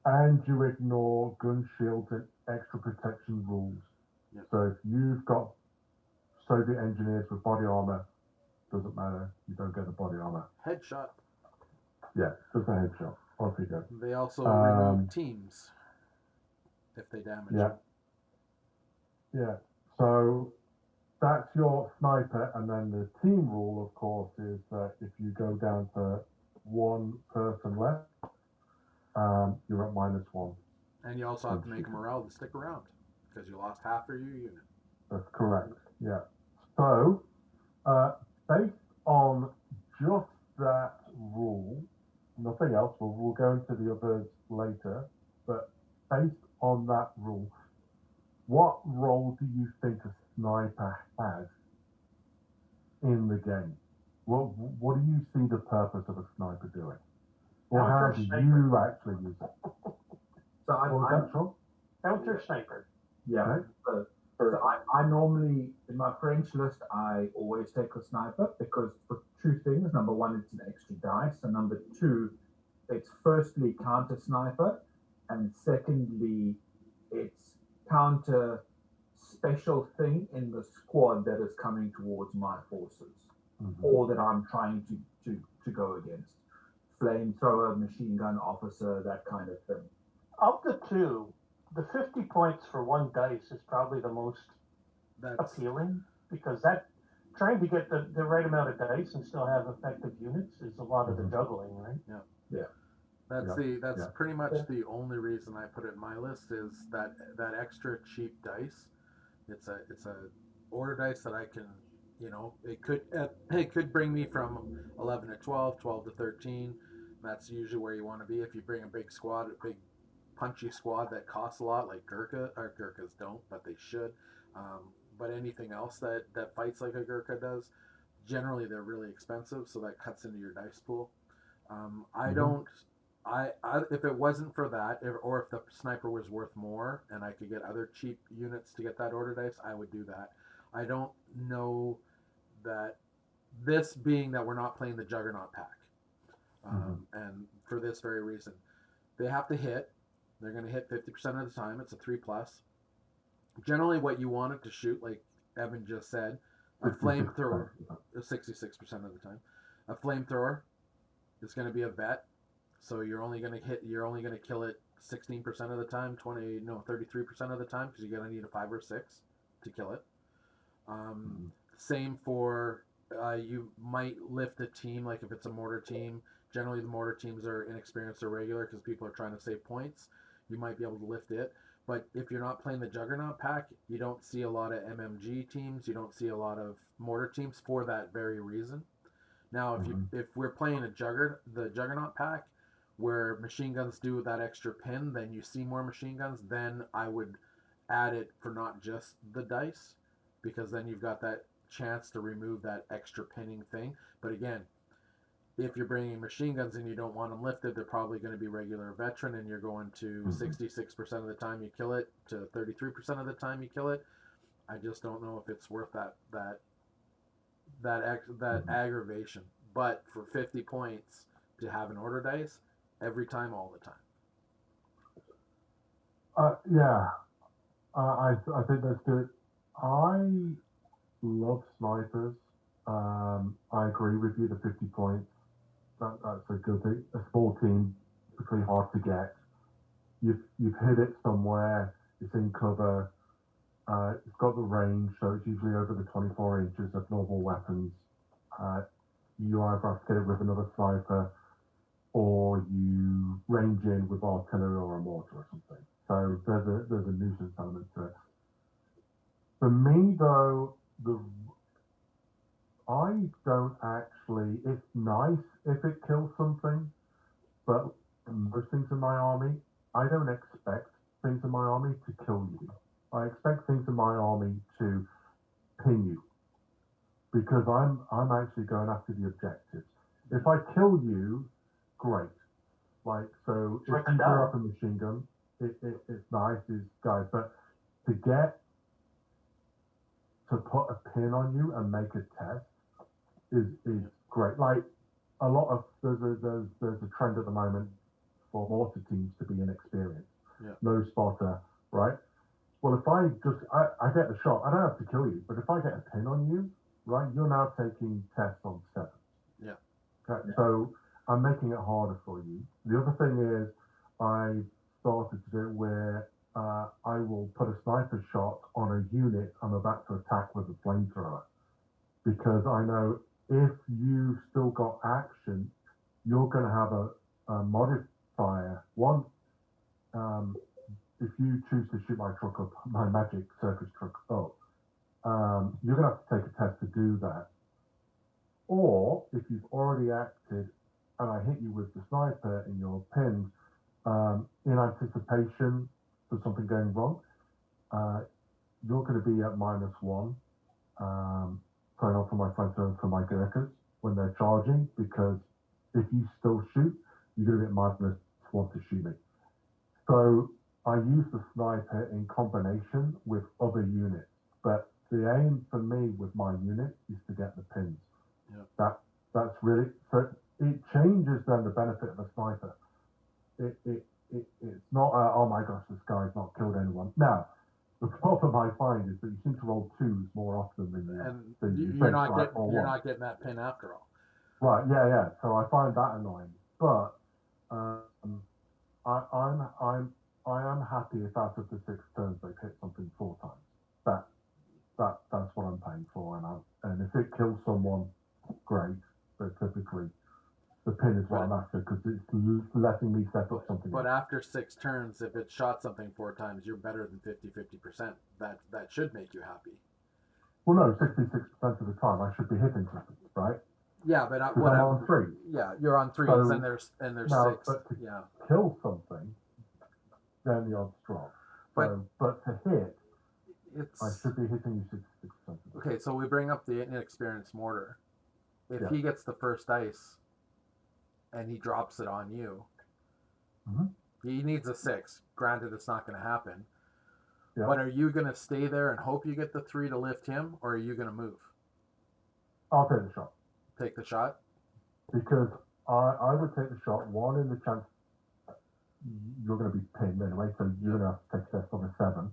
And you ignore gun shields and extra protection rules. Yeah. So if you've got Soviet engineers with body armor, doesn't matter. You don't get the body armor. Headshot. Yeah, just a headshot. Off you go. They also Um, remove teams if they damage. Yeah. Yeah. So that's your sniper, and then the team rule, of course, is that if you go down to one person left, you're at -1. And you also have to make a morale to stick around because you lost half of your unit. That's correct. Yeah. So, based on just that rule, nothing else. We'll go into the others later. But based on that rule, what role do you think a sniper has in the game? What do you see the purpose of a sniper doing? Or how do you actually use it? So What was that, Sean? Counter sniper. yeah. Okay. So I normally, in my French list, I always take a sniper because for two things. Number one, it's an extra dice. And number two, it's firstly counter sniper. And secondly, it's counter special thing in the squad that is coming towards my forces. or that I'm trying to go against. Flamethrower, machine gun officer, that kind of thing. Of the two, the 50 points for one dice is probably the most That's appealing, because that trying to get the right amount of dice and still have effective units is a lot of the juggling, right? That's Yeah. pretty much the only reason I put it in my list is that extra cheap dice. It's a order dice that I can, it could bring me from 11 to 12, 12 to 13. That's usually where you want to be if you bring a big punchy squad that costs a lot, like Gurkhas don't, but they should. But anything else that fights like a Gurkha does, generally they're really expensive, so that cuts into your dice pool. I don't. If it wasn't for that, or if the sniper was worth more and I could get other cheap units to get that order dice, I would do that. I don't know that, this being that we're not playing the Juggernaut pack, and for this very reason, they have to hit. They're going to hit 50% of the time. It's a 3+. Generally, what you want it to shoot, like Evan just said, a flamethrower, 66% of the time. A flamethrower is going to be a vet. So you're only going to kill it 16% of the time, 33% of the time, because you're going to need a 5 or 6 to kill it. Same for, you might lift a team, like if it's a mortar team. Generally the mortar teams are inexperienced or regular because people are trying to save points. You might be able to lift it. But if you're not playing the Juggernaut pack, you don't see a lot of MMG teams. You don't see a lot of mortar teams for that very reason. Now, if we're playing the Juggernaut pack, where machine guns do that extra pin, then you see more machine guns, then I would add it for not just the dice, because then you've got that chance to remove that extra pinning thing. But again, if you're bringing machine guns and you don't want them lifted, they're probably going to be regular veteran, and you're going to 66% of the time you kill it to 33% of the time you kill it. I just don't know if it's worth that aggravation. But for 50 points to have an order dice every time, all the time. I think that's good. I love snipers. I agree with you. The 50 points. That's a good thing. A small team, particularly hard to get. You've hit it somewhere. It's in cover. It's got the range, so it's usually over the 24 inches of normal weapons. You either have to get it with another sniper, or you range in with artillery or a mortar or something. So there's a nuisance element to it. For me, though, I don't actually. It's nice if it kills something, but most things in my army, I don't expect things in my army to kill you. I expect things in my army to pin you, because I'm actually going after the objectives. If I kill you, great. Like, so if you throw up a machine gun, it's nice, guys, but to put a pin on you and make a test is great. Like, a lot of there's a trend at the moment for mortar teams to be inexperienced. Yeah. No spotter, right? Well, if I get the shot, I don't have to kill you, but if I get a pin on you, right, you're now taking tests on 7. Yeah. Okay, yeah. So I'm making it harder for you. The other thing is, I started to do where I will put a sniper shot on a unit I'm about to attack with a flamethrower, because I know if you still got action, you're going to have a modifier. One, if you choose to shoot my truck up, my magic circus truck up, you're going to have to take a test to do that. Or if you've already acted and I hit you with the sniper in your pins, in anticipation for something going wrong, you're going to be at -1. Turn off for my front and for my Gurkhas when they're charging, because if you still shoot, you're going to get -1 to shoot me. So I use the sniper in combination with other units, but the aim for me with my unit is to get the pins. Yeah. That's really, so it changes then the benefit of a sniper. It's not oh my gosh, this guy's not killed anyone. Now, the problem I find is that you seem to roll twos more often than you. And than you you're think, not right, getting or you're one. not getting that pin after all. Right, yeah. So I find that annoying. But I am happy if out of the 6 turns they've hit something 4 times. That's what I'm paying for, and if it kills someone, great. But typically, the pin is what I'm after because it's letting me set up something. But else. after 6 turns, if it shot something 4 times, you're better than 50%. That should make you happy. Well, no, 66% of the time I should be hitting something, right? Yeah, but Because I'm on 3. Yeah, you're on 3s, So, and there's now, 6. but to Yeah, kill something, then the odds drop. But to hit, I it's should be hitting you 66% of the time. okay. So we bring up the inexperienced mortar. If Yeah. he gets the first dice, and he drops it on you, Mhm. he needs a 6. Granted, it's not going to happen. Yeah. But are you going to stay there and hope you get the 3 to lift him, or are you going to move? I'll take the shot. Take the shot? Because I would take the shot, one, in the chance you're going to be pinned anyway, so you're going to have to take steps on a 7.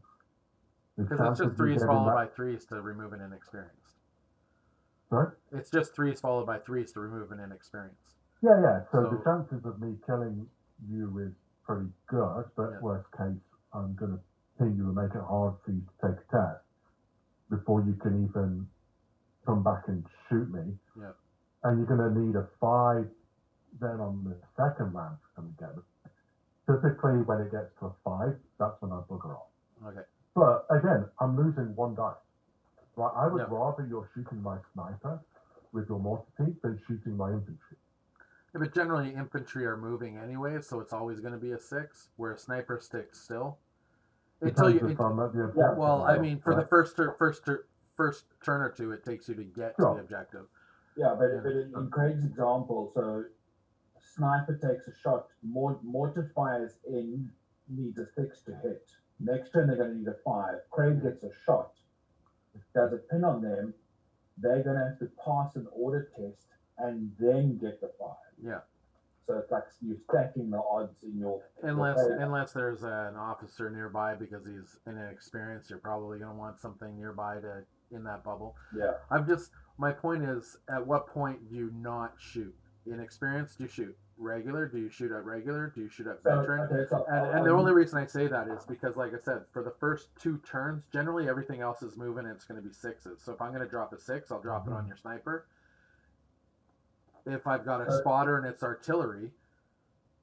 The Because it's chance just of you 3s getting followed that- by 3s to remove an inexperienced. Sorry? It's just 3s followed by 3s to remove an inexperienced. Yeah. So So- the chances of me killing you is pretty good, but Yeah. worst case, I'm going to pin you and make it hard for you to take a test before you can even come back and shoot me. Yeah. And you're going to need a 5 then on the second round to come and get them. Typically, when it gets to a 5, that's when I bugger off. Okay. But again, I'm losing 1 dice. Right? I would Yeah. rather you're shooting my sniper with your mortar teeth than shooting my infantry. Yeah, but generally infantry are moving anyway, so it's always going to be a 6, where a sniper sticks still. Until Depends you, if I'm at the Yeah, objective well, or I not, mean, for the right? first turn or two, it takes you to get to Sure. the objective. Yeah, but, Yeah. but in Craig's example, so sniper takes a shot, mortar fires in, needs a 6 to hit. Next turn they're going to need a 5. Craig gets a shot, does a pin on them, they're going to have to pass an order test and then get the 5. Yeah. So it's like you're stacking the odds in your Unless there's an officer nearby because he's inexperienced, you're probably going to want something nearby to in that bubble. Yeah. My point is, at what point do you not shoot? Inexperienced, do you shoot? Regular, do you shoot at regular? Do you shoot at So, veteran? okay, so And the only reason I say that is because, like I said, for the first 2 turns, generally everything else is moving and it's going to be 6s. So if I'm going to drop a 6, I'll drop it on your sniper. If I've got a spotter and it's artillery,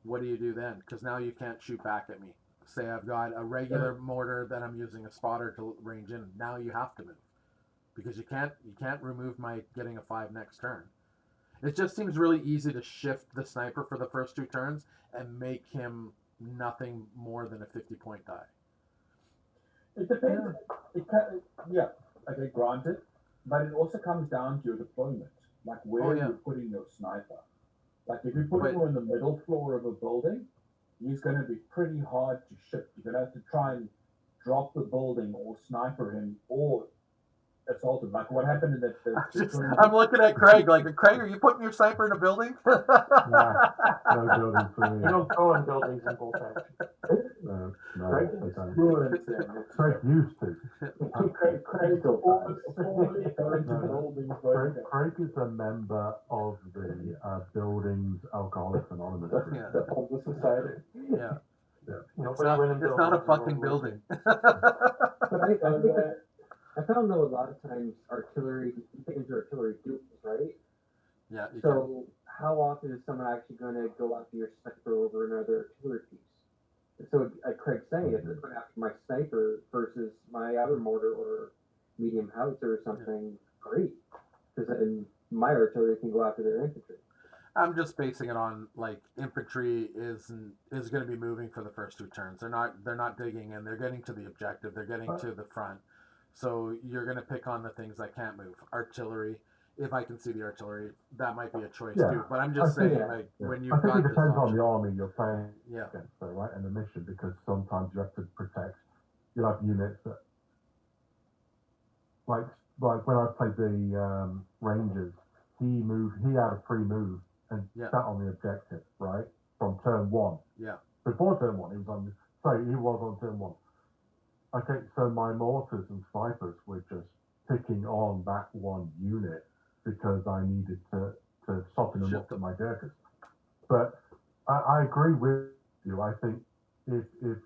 what do you do then? Because now you can't shoot back at me. Say I've got a regular mortar that I'm using a spotter to range in. Now you have to move because you can't remove my getting a 5 next turn. It just seems really easy to shift the sniper for the first 2 turns and make him nothing more than a 50-point die. It depends. Yeah, okay, granted, but it also comes down to your deployment, like where yeah. you're putting your sniper. Like if you put him on the middle floor of a building, he's going to be pretty hard to shift. You're going to have to try and drop the building or sniper him or assault him. Like what happened in that. I'm looking at Craig like, Craig, are you putting your sniper in a building? No building for me. You don't throw in buildings in both actions. No, Craig I don't. ruins them. Craig used to. Craig still does. Craig is a member of the Buildings Alcoholics Anonymous group. Yeah. The Public Society. Yeah. Nobody went in It's not a buildings, fucking no building. But I found though a lot of times artillery, you get into artillery duels, right? Yeah. You So how often is someone actually going to go after your sniper over another artillery piece? So like Craig's saying, if they're going after my sniper versus my other mortar or medium howitzer or something, great. Because then my artillery can go after their infantry. I'm just basing it on like infantry is going to be moving for the first 2 turns. They're not digging in. They're getting to the objective. They're getting to the front. So you're going to pick on the things that can't move. Artillery. If I can see the artillery, that might be a choice Yeah, too. But I'm just saying, like when I you've think got it this depends on option, the army you're playing yeah, against, though, right? And the mission, because sometimes you have to protect. You have units that, like when I played the Rangers, he had a free move and Yeah. sat on the objective, right, from turn 1. yeah, Before turn 1, he was on turn 1. Okay, so my mortars and snipers were just picking on that one unit because I needed to soften them up Shift to them. my Gurkhas. But I agree with you. I think if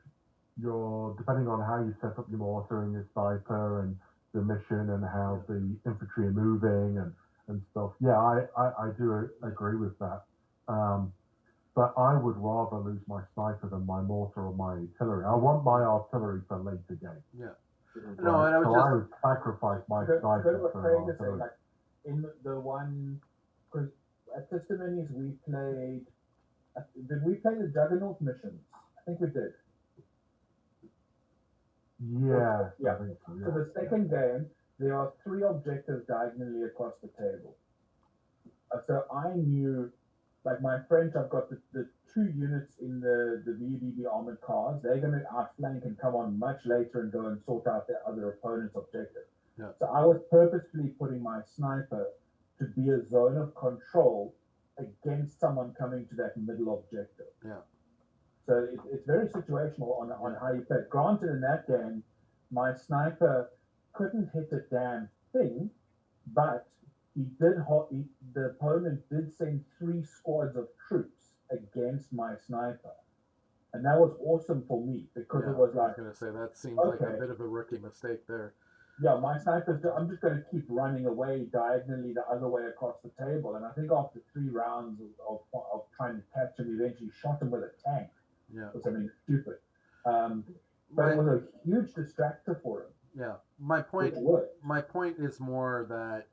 you're, depending on how you set up your mortar and your sniper and the mission and how the infantry are moving and stuff, yeah, I do agree with that. But I would rather lose my sniper than my mortar or my artillery. I want my artillery for later game. Yeah. Mhm. No, and I was So just I would sacrifice my To go sniper to what for Craig is saying, artillery. like in the one, because at Testimonies we played, did we play the Juggernaut missions? I think we did. Yeah. Yeah. I think so, So the second game, there are 3 objectives diagonally across the table. So I knew, like my French, I've got the 2 units in the VDB armored cars. They're going to outflank and come on much later and go and sort out their other opponent's objective. Yeah. So I was purposefully putting my sniper to be a zone of control against someone coming to that middle objective. Yeah. So it's very situational on how you play. Granted, in that game, my sniper couldn't hit a damn thing, but the opponent did send 3 squads of troops against my sniper. And that was awesome for me because Yeah, it was I like, was gonna say that seems like a okay. bit of a rookie mistake there. yeah, my sniper's, I'm just going to keep running away diagonally the other way across the table. And I think after 3 rounds of trying to catch him, eventually shot him with a tank Yeah. or something stupid. But it was a huge distractor for him. Yeah. My point Which worked. my point is more that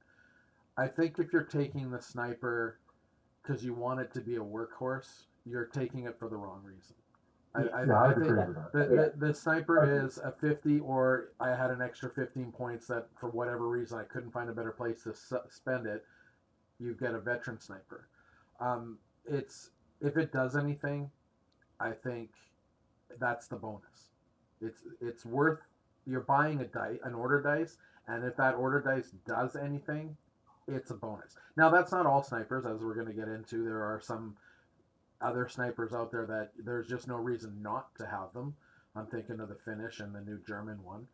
I think if you're taking the sniper because you want it to be a workhorse, you're taking it for the wrong reason. Yeah, I agree with that. The sniper is a 50, or I had an extra 15 points that for whatever reason I couldn't find a better place to spend it. You get a veteran sniper. It's if it does anything, I think that's the bonus. It's worth, you're buying an order dice, and if that order dice does anything, it's a bonus. Now that's not all snipers, as we're going to get into. There are some other snipers out there that there's just no reason not to have them. I'm thinking of the Finnish and the new German one,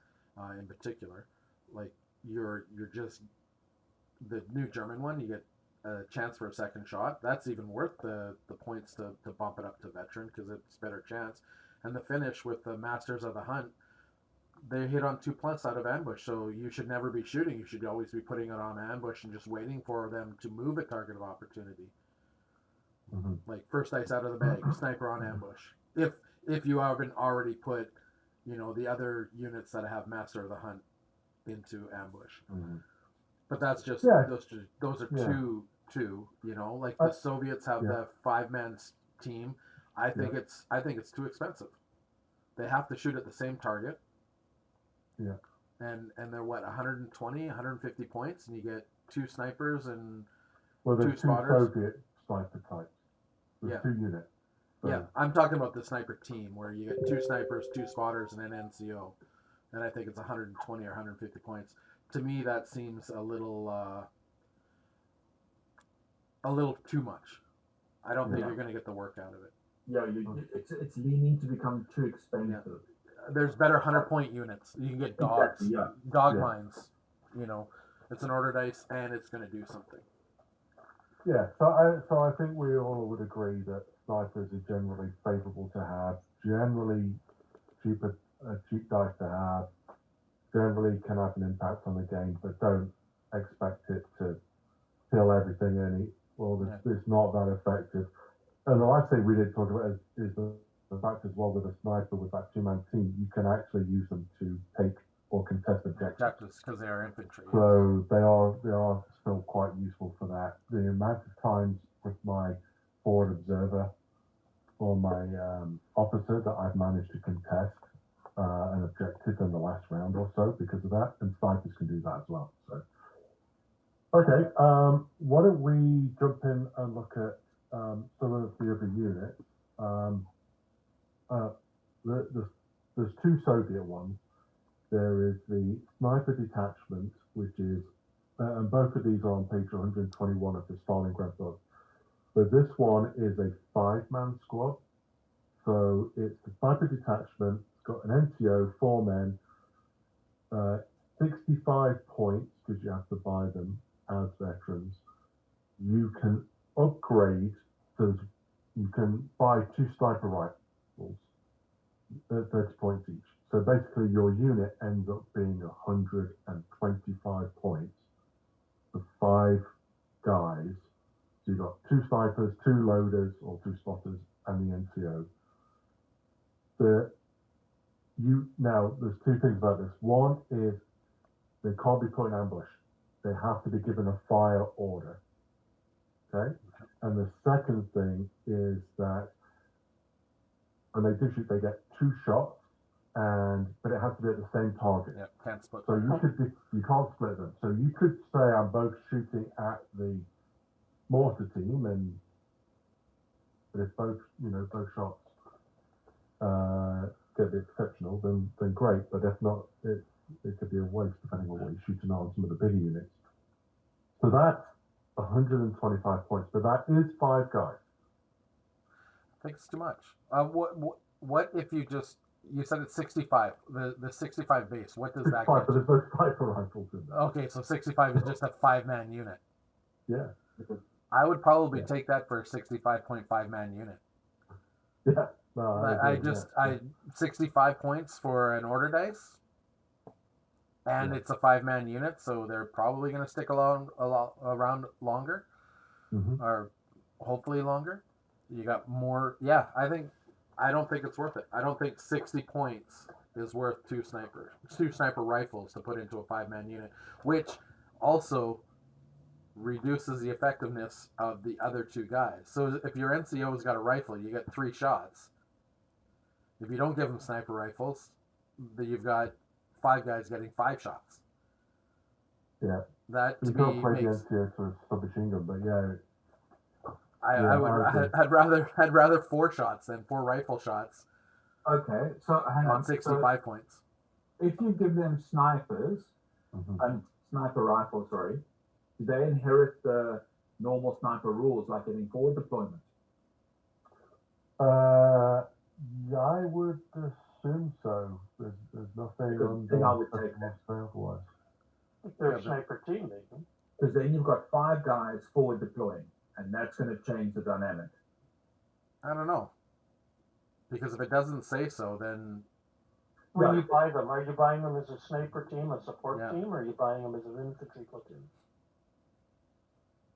in particular. Like you're just the new German one, you get a chance for a second shot. That's even worth the points to bump it up to veteran because it's better chance. And the Finnish with the Masters of the Hunt, they hit on 2+ out of ambush, so you should never be shooting. You should always be putting it on ambush and just waiting for them to move a target of opportunity. Mhm. Like first dice out of the bag, sniper on ambush. If you haven't already put, the other units that have Master of the Hunt into ambush. Mhm. But that's just Yeah. those are Yeah. two. Like the Soviets have yeah. the 5-man team. I think it's too expensive. They have to shoot at the same target. Yeah. And they're what, 120, 150 points, and you get 2 snipers and Well, there's 2 2 spotters. Soviet sniper types. There's Yeah. 2 units. So, Yeah, I'm talking about the sniper team where you get 2 snipers, 2 spotters, and an NCO, and I think it's 120 or 150 points. To me, that seems a little too much. I don't think Yeah. you're going to get the work out of it. Yeah, it's leaning to become too expensive. There's better 100-point units. You can get dogs, Exactly, yeah. dog Yeah. mines. It's an order dice, and it's going to do something. Yeah, so I think we all would agree that snipers are generally favourable to have, generally cheap dice to have, generally can have an impact on the game, but don't expect it to kill everything it's not that effective. And the last thing we did talk about is the fact as well with a sniper with that 2-man team, you can actually use them to take or contest objectives. Because they are infantry. So they are still quite useful for that. The amount of times with my forward observer or my officer that I've managed to contest an objective in the last round or so because of that, and snipers can do that as well. So, okay, why don't we jump in and look at some of the other units? There's 2 Soviet ones. There is the Sniper Detachment, which is, and both of these are on page 121 of the Stalingrad book. But this one is a 5-man squad. So it's the Sniper Detachment, it's got an NCO, 4 men, 65 points, because you have to buy them as veterans, you can upgrade, so you can buy 2 sniper rifles at 30 points each. So basically your unit ends up being 125 points for 5 guys. So you've got 2 snipers, 2 loaders or 2 spotters, and the NCO. Now there's 2 things about this. One is they can't be put in ambush. They have to be given a fire order. Okay? And the second thing is that when they do shoot, they get 2 shots, but it has to be at the same target. Yeah, can't split. So you can't split them. So you could say I'm both shooting at the mortar team, but if both shots get the exceptional, then great. But if not, it could be a waste depending on what you're shooting on some of the bigger units. So that's 125 points, but that is 5 guys. I think it's too much. What if you said it's 65, the 65 base, what does that 65, get but you? there's no sniper rifles in there. Okay, so 65 is just a 5-man unit. Yeah. I would probably Yeah. take that for a 65.5-man unit. Yeah. No, I agree, just, yeah. 65 points for an order dice, and Yeah. it's a 5-man unit, so they're probably going to stick around longer, Mhm. or hopefully longer. You got more. Yeah, I don't think it's worth it. I don't think 60 points is worth 2 sniper rifles to put into a 5-man unit, which also reduces the effectiveness of the other 2 guys. So if your NCO's got a rifle, you get 3 shots. If you don't give them sniper rifles, you've got 5 guys getting 5 shots. Yeah. That to You can't me play the makes. NCO to a submachine gun, but yeah. I'd rather 4 shots than 4 rifle shots Okay, so hang on on. 65 points. So if you give them snipers Mhm. and sniper rifles, sorry, do they inherit the normal sniper rules like getting forward deployment? I would assume so. There's nothing Because then I would on take that. otherwise. If they're Yeah, a but- sniper team, they can. Because then you've got 5 guys forward deploying, and that's going to change the dynamic. I don't know. Because if it doesn't say so, then When Right. you buy them, are you buying them as a sniper team, a support Yeah. team, or are you buying them as an infantry platoon?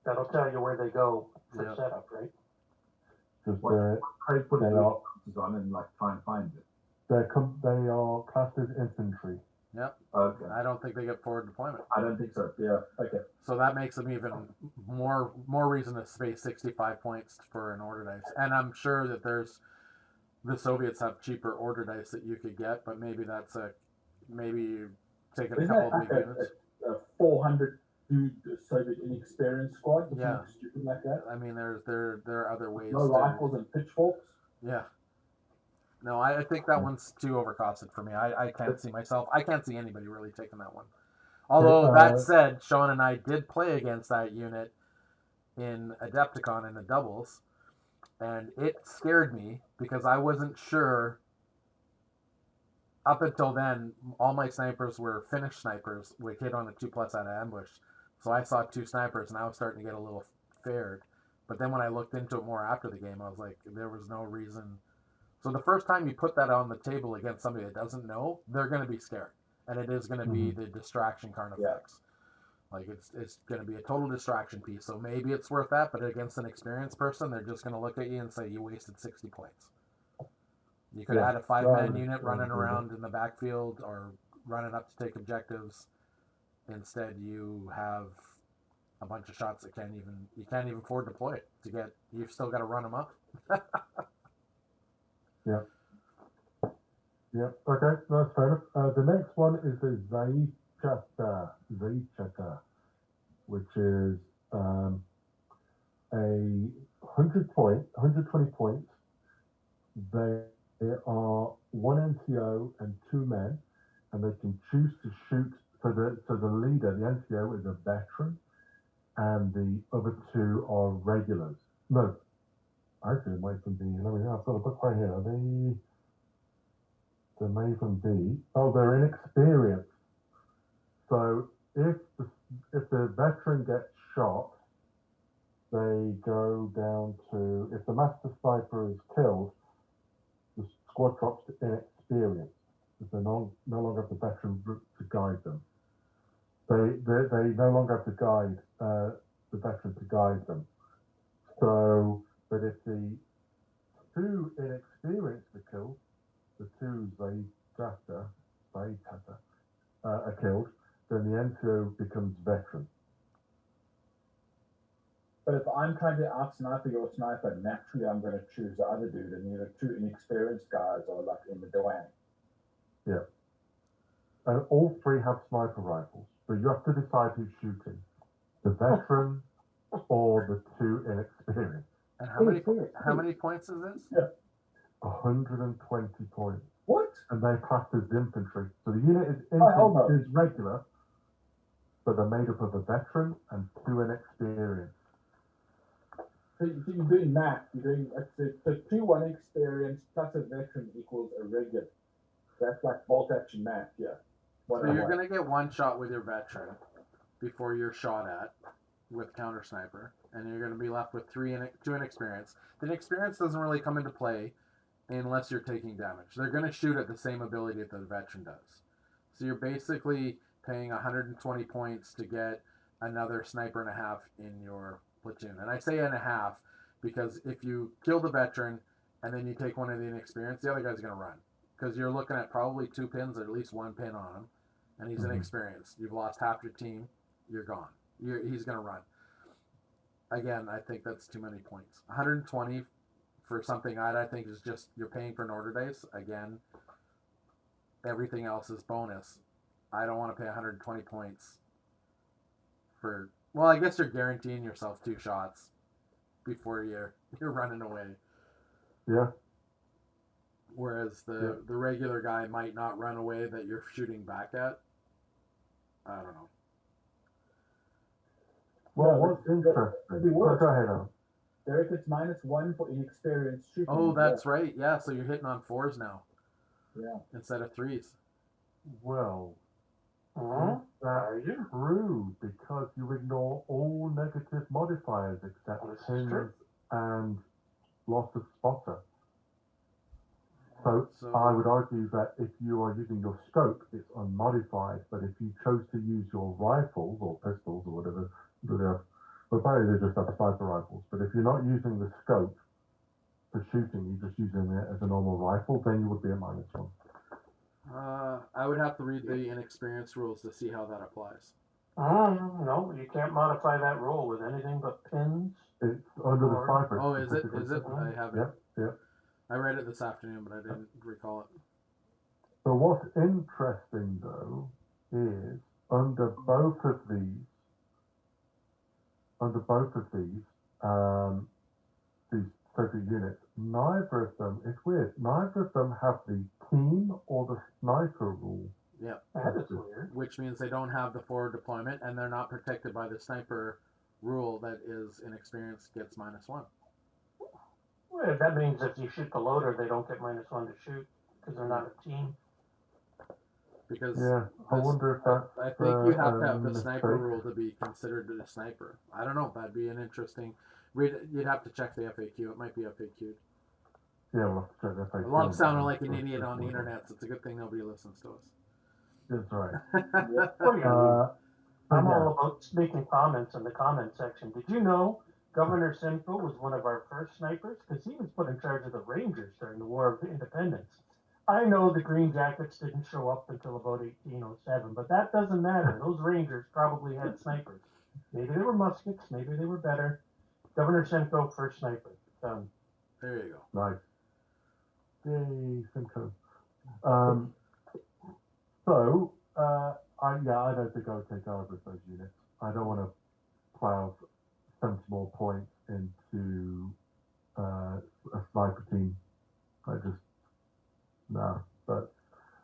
That'll tell you where they go for Yeah. setup, right? Just What? Craig put his they are glasses on and try and find it. they are classed as infantry. Okay, I don't think they get forward deployment. I don't think so. Yeah. Okay. So that makes them even more reason to space 65 points for an order dice. And I'm sure that the Soviets have cheaper order dice that you could get, but maybe maybe taking a Isn't couple that of big like units. a 400 dude Soviet inexperienced squad or Yeah. something stupid like that? I mean, there are other ways. No to, rifles and pitchforks. Yeah. No, I think that one's too overcosted for me. I can't see myself. I can't see anybody really taking that one. Although that said, Sean and I did play against that unit in Adepticon in the doubles, and it scared me because I wasn't sure. Up until then, all my snipers were Finnish snipers, which hit on a 2+ out of ambush. So I saw 2 snipers, and I was starting to get a little scared. But then when I looked into it more after the game, I was like, there was no reason. So the first time you put that on the table against somebody that doesn't know, they're going to be scared, and it is going to be the distraction Carnifex. Like it's going to be a total distraction piece. So maybe it's worth that, but against an experienced person, they're just going to look at you and say you wasted 60 points. You could add a 5-man unit running around in the backfield or running up to take objectives. Instead, you have a bunch of shots that you can't even forward deploy it to get. You've still got to run them up. Yeah. Okay, that's fair enough. The next one is the Zaichata, which is a 120 points. They are 1 NCO and 2 men, and they can choose to shoot. So the leader, the NCO, is a veteran, and the other 2 are regulars. No, actually, it might even be. I've got a book right here. They may even be. Oh, they're inexperienced. So if the veteran gets shot, they go down to, if the master sniper is killed, the squad drops to inexperienced. If they no longer have the veteran to guide them. They no longer have to guide the veteran to guide them. So, but if the two inexperienced are killed, the two Zaitata are killed, then the NCO becomes veteran. But if I'm trying to out-sniper your sniper, naturally I'm going to choose the other dude, and the two inexperienced guys are like in the Dwayne. Yeah. And all three have sniper rifles, but you have to decide who's shooting, the veteran or the two inexperienced. And how many points is this? 120 points. What? And they class as infantry. So the unit is no. is regular, but they're made up of a veteran and two inexperienced. So you're doing math. You're doing so 2 inexperienced plus a veteran equals a regular. That's like bolt action math, yeah. So you're going to get one shot with your veteran before you're shot at with counter sniper, and you're going to be left with 2 inexperienced. The inexperience doesn't really come into play unless you're taking damage. They're going to shoot at the same ability that the veteran does. So you're basically paying 120 points to get another sniper and a half in your platoon. And I say and a half because if you kill the veteran and then you take one of the inexperienced, the other guy's going to run. Because you're looking at probably 2 pins, or at least 1 pin on him, and he's inexperienced. You've lost half your team, you're gone. He's going to run. Again, I think that's too many points. 120 for something I think is just, you're paying for an order dice. Again, everything else is bonus. I don't want to pay 120 points for, well, I guess you're guaranteeing yourself 2 shots before you're running away. Yeah. Whereas the regular guy might not run away that you're shooting back at. I don't know. Well, what's interesting? Go ahead, Alan. Derek, it's -1 for inexperienced shooting. Oh, that's right. Yeah, so you're hitting on 4s now. Yeah. Instead of 3s. Well, that's true, because you ignore all negative modifiers except pins and loss of spotter. So I would argue that if you are using your scope, it's unmodified. But if you chose to use your rifles or pistols or whatever, well, apparently they just have sniper rifles. But if you're not using the scope for shooting, you're just using it as a normal rifle, then you would be at -1. I would have to read the inexperienced rules to see how that applies. No, you can't modify that rule with anything but pins. It's under the sniper. Oh, is it? Is it? I haven't. Yep. I read it this afternoon, but I didn't recall it. So what's interesting though is under both of these Soviet units, neither of them, it's weird, neither of them have the team or the sniper rule. Yeah. That is weird. Which means they don't have the forward deployment, and they're not protected by the sniper rule that is inexperienced gets -1. Well, that means if you shoot the loader, they don't get -1 to shoot because they're not a team. Because I wonder if that's I think you have to have the mistake. sniper rule to be considered a sniper. I don't know. That'd be an interesting. You'd have to check the FAQ. It might be FAQ'd. Yeah, we'll have to check that. I love sounding like an idiot on the internet, so it's a good thing nobody listens to us. That's right. I'm all about making comments in the comment section. Did you know Governor Simcoe was one of our first snipers? Because he was put in charge of the Rangers during the War of Independence. I know the Green Jackets didn't show up until about 1807, but that doesn't matter. Those Rangers probably had snipers. Maybe they were muskets, maybe they were better. Governor Simcoe, first sniper. Done. There you go. Nice. Yay, Simcoe. I don't think I would take either of those units. I don't want to plow 70 more points into a sniper team. But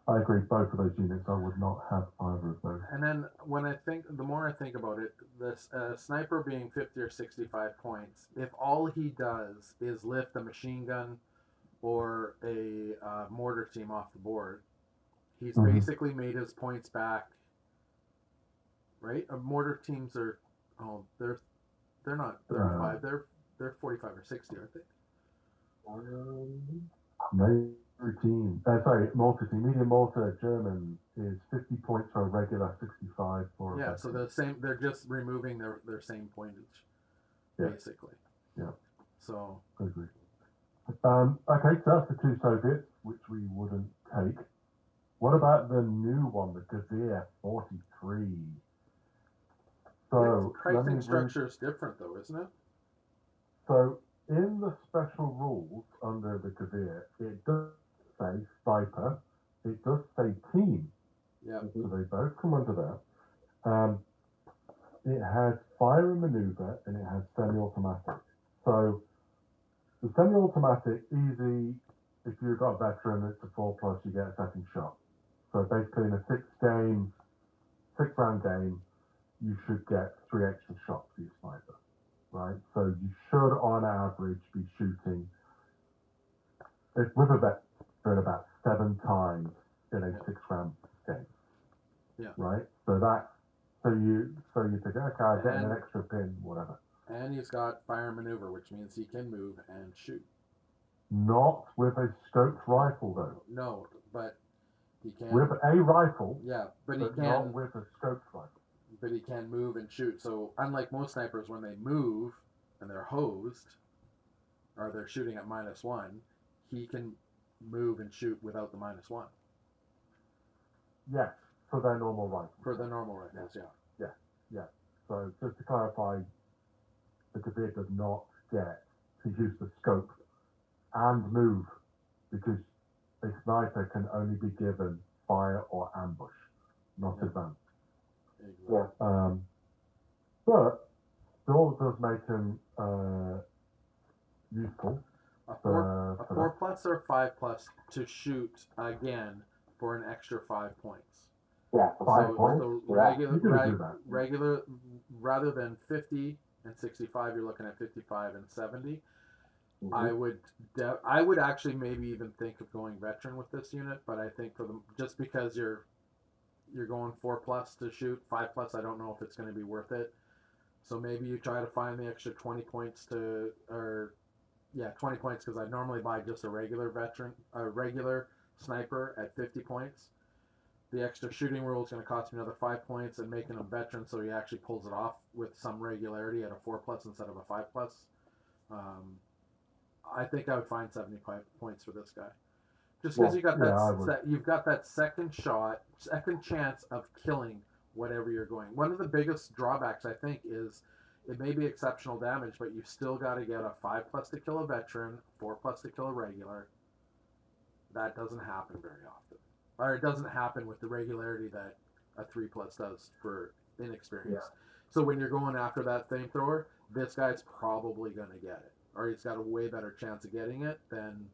I agree, both of those units, I would not have either of those. And then the more I think about it, this sniper being 50 or 65 points, if all he does is lift a machine gun or a mortar team off the board, he's basically made his points back right? Mortar teams are, they're not 35. They're 45 or 60, aren't they? Medium mortar German is 50 points for a regular, 65 for a Yeah, veteran. so the same. They're just removing their same pointage, Yeah. basically. Yeah. So I agree. Okay, so that's the two Soviets, which we wouldn't take. What about the new one, the Gavir 43? So its pricing structure is different, though, isn't it? So in the special rules under the Gavir, it does say sniper, it does say team. Yeah. So they both come under that. It has fire and maneuver, and it has semi-automatic. So the semi-automatic, easy. If you've got a veteran, it's a 4+, you get a second shot. So basically, in a 6-round game, you should get 3 extra shots for your sniper, right? So you should, on average, be shooting with a veteran about 7 times in a 6-round game. Yeah. Right. So you think, okay, I'm getting an extra pin, whatever. And he's got fire and maneuver, which means he can move and shoot. Not with a scoped rifle, though. No, but he can. With a rifle. Yeah, but he can. Not with a scoped rifle. But he can move and shoot. So unlike most snipers, when they move and they're hosed, or they're shooting at -1, he can move and shoot without the -1. Yes, for their normal rifle. For the normal rifles, yeah. Yeah. So just to clarify, the Gavir does not get to use the scope and move, because a sniper can only be given fire or ambush, not advance. Yeah. But still does make him useful. A 4+ or 5+ to shoot again for an extra 5 points. Yeah, for 5 points. So Yeah. regular, rather than 50 and 65, you're looking at 55 and 70. Mm-hmm. I would actually maybe even think of going veteran with this unit, but I think just because you're going 4+ to shoot, 5+, I don't know if it's going to be worth it. So maybe you try to find the extra 20 points 20 points, because I normally buy just a regular sniper at 50 points. The extra shooting rule is going to cost me another 5 points, and making him veteran so he actually pulls it off with some regularity at a 4+ instead of a 5+. I think I would find 75 points for this guy, just because you've got that second chance of killing whatever you're going. One of the biggest drawbacks, I think, is it may be exceptional damage, but you've still got to get a 5+ to kill a veteran, 4+ to kill a regular. That doesn't happen very often, or it doesn't happen with the regularity that a 3+ does for inexperienced. Yeah. So when you're going after that flamethrower, this guy's probably going to get it, or he's got a way better chance of getting it than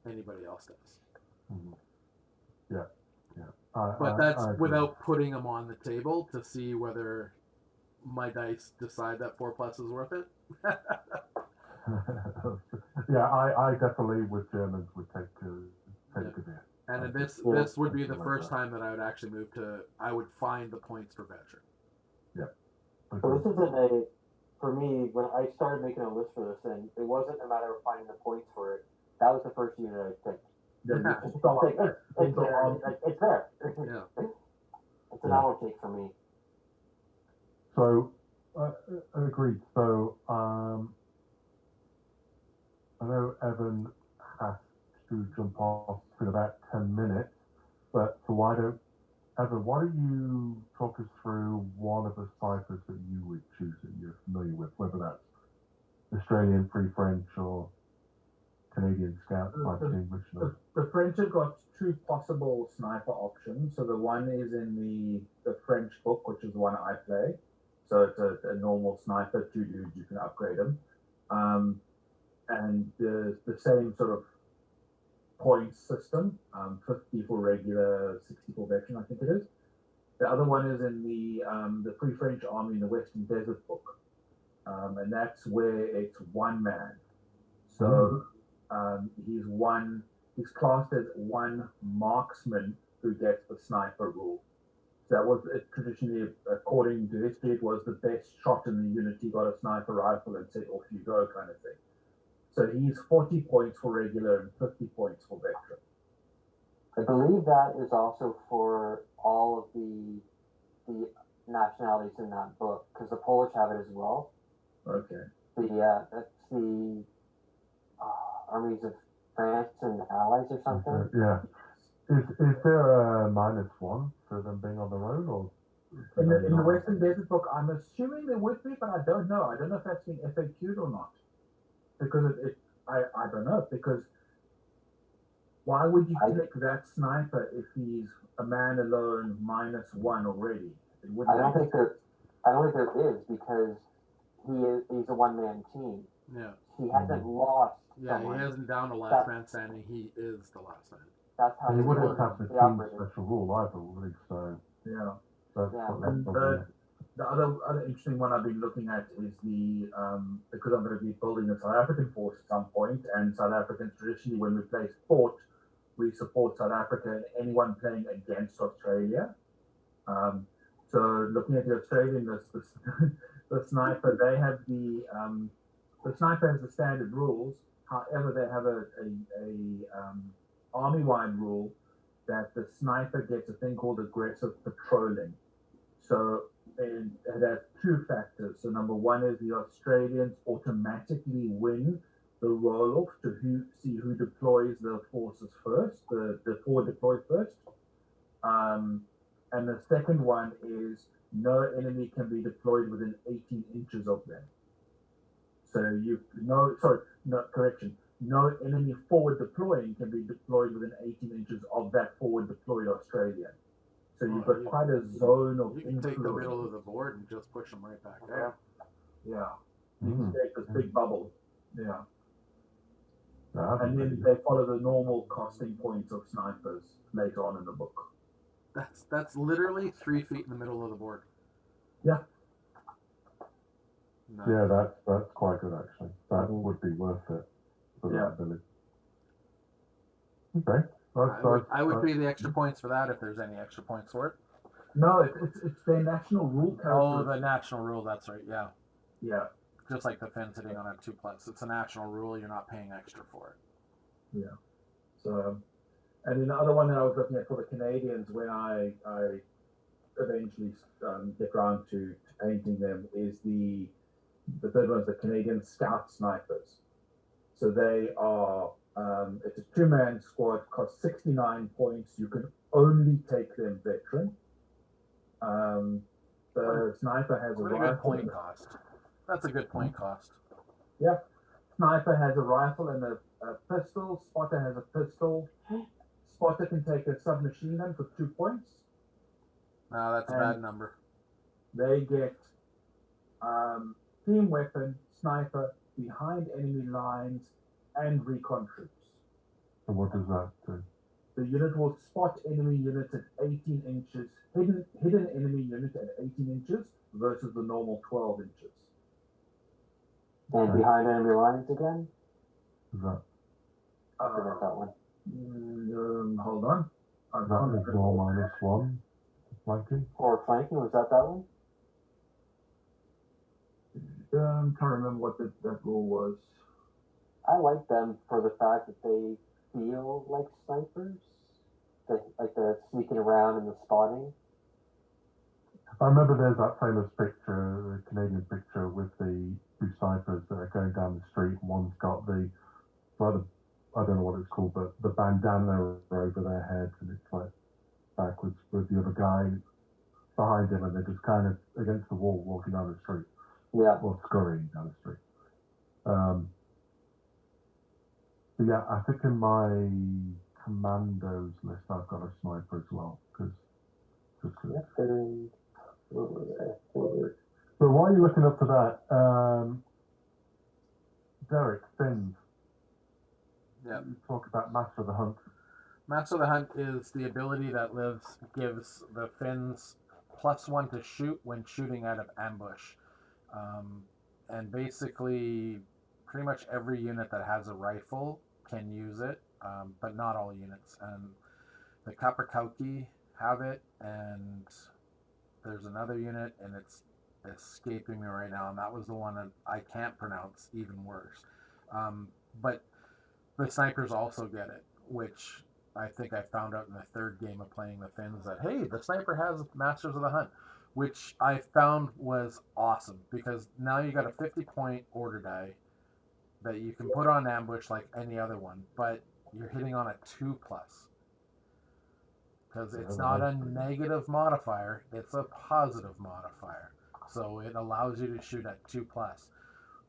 anybody else does. Mm-hmm. Yeah. But that's without putting them on the table to see whether my dice decide that 4+ is worth it. Yeah, I definitely with Germans would take Gavir. And this would be the first time that I would actually I would find the points for veteran. Yeah. So this isn't for me, when I started making a list for this thing, it wasn't a matter of finding the points for it. That was the first unit I picked. It's there. Yeah. It's an outtake for me. So, agreed. So, I know Evan has to jump off in about 10 minutes, but so why don't you talk us through one of the ciphers that you would choose that you're familiar with, whether that's Australian, Free French, or Canadian Scout type team? The French have got 2 possible sniper options. So the one is in the French book, which is the one I play. So it's a normal sniper, 2 dudes, you can upgrade them. And the same sort of points system, 50 for regular, 60 for veteran, I think it is. The other one is in the Free French Army in the Western Desert book. And that's where it's 1 man. So he's classed as 1 marksman who gets the sniper rule. That was it, traditionally, according to history, it was the best shot in the unit. He got a sniper rifle and said, "Off you go," kind of thing. So he's 40 points for regular and 50 points for veteran. I believe that is also for all of the nationalities in that book, because the Polish have it as well. Okay. That's the armies of France and allies or something. Yeah. Is there a -1 for them being on their own, or In the Western Desert book, I'm assuming there would be, but I don't know. I don't know if that's been FAQ'd or not, because I don't know, because why would you take that sniper if he's a man alone -1 already? It wouldn't. I don't think there is, because he's a one-man team. Yeah. He hasn't lost. Yeah, someone. he isn't down to last man standing. He is the last man. That's how And he they wouldn't have the they team operated. special rule either, would he? So Yeah. that's Yeah. what And the other interesting one I've been looking at is the because I'm going to be building a South African force at some point, and South Africans traditionally, when we play sport, we support South Africa and anyone playing against Australia. So looking at the Australian, the sniper, they have the sniper has the standard rules. However, they have a army-wide rule that the sniper gets a thing called aggressive patrolling. So it has two factors. So number one is the Australians automatically win the roll-off to see who deploys the forces first, the forward deployed first. And the second one is no enemy can be deployed within 18 inches of them. So no enemy forward deploying can be deployed within 18 inches of that forward deployed Australian. So you've got quite a zone of You can influence. take the middle of the board and just push them right back there. Yeah. You can take this big bubble. Yeah. Yeah, And then they follow the normal costing points of snipers later on in the book. That's literally 3 feet in the middle of the board. Yeah. No. yeah, that's quite good actually. That would be worth it for Yeah. that ability. Okay. I would pay the extra points for that if there's any extra points for it. No, it's their national rule character. Oh, the national rule. That's right. Yeah. Yeah. Just like the Finn sitting on a 2+. It's a national rule. You're not paying extra for it. Yeah. So, and then the other one that I was looking at for the Canadians when I eventually get around to painting them is the third one is the Canadian Scout Snipers. So they are it's a 2-man squad, costs 69 points. You can only take them veteran. The sniper has a Really good rifle. point cost. That's a good point cost. Yeah. Sniper has a rifle and a pistol. Spotter has a pistol. Spotter can take a submachine gun for 2 points. No, that's a bad number. They get team weapon, sniper, behind enemy lines, and recon troops. And what does that do? The unit will spot enemy units at 18 inches, hidden enemy unit at 18 inches versus the normal 12 inches. And behind enemy lines again? Is that I forgot that one. Hold on. that is your -1 flanking? Or flanking, was that one? I'm trying to remember what that rule was. I like them for the fact that they feel like snipers. Like the sneaking around and the spotting. I remember there's that famous picture, the Canadian picture with the two snipers that are going down the street. One's got I don't know what it's called, but the bandana over their heads and it's like backwards with the other guy behind him and they're just kind of against the wall walking down the street. Yeah. Or scurrying down the street. So yeah, I think in my commandos list I've got a sniper as well. So while you're looking up for that, Derek, Finns. Yeah. You talk about Master of the Hunt. Master of the Hunt is the ability that gives the Finns +1 to shoot when shooting out of ambush. And basically, pretty much every unit that has a rifle can use it, but not all units. And the Kaperkauki have it, and there's another unit, and it's escaping me right now, and that was the one that I can't pronounce, even worse. But the snipers also get it, which I think I found out in the third game of playing the Finns that, hey, the sniper has Masters of the Hunt, which I found was awesome because now you got a 50-point order die that you can put on ambush like any other one, but you're hitting on a 2+. Because it's not a negative modifier, it's a positive modifier. So it allows you to shoot at 2+.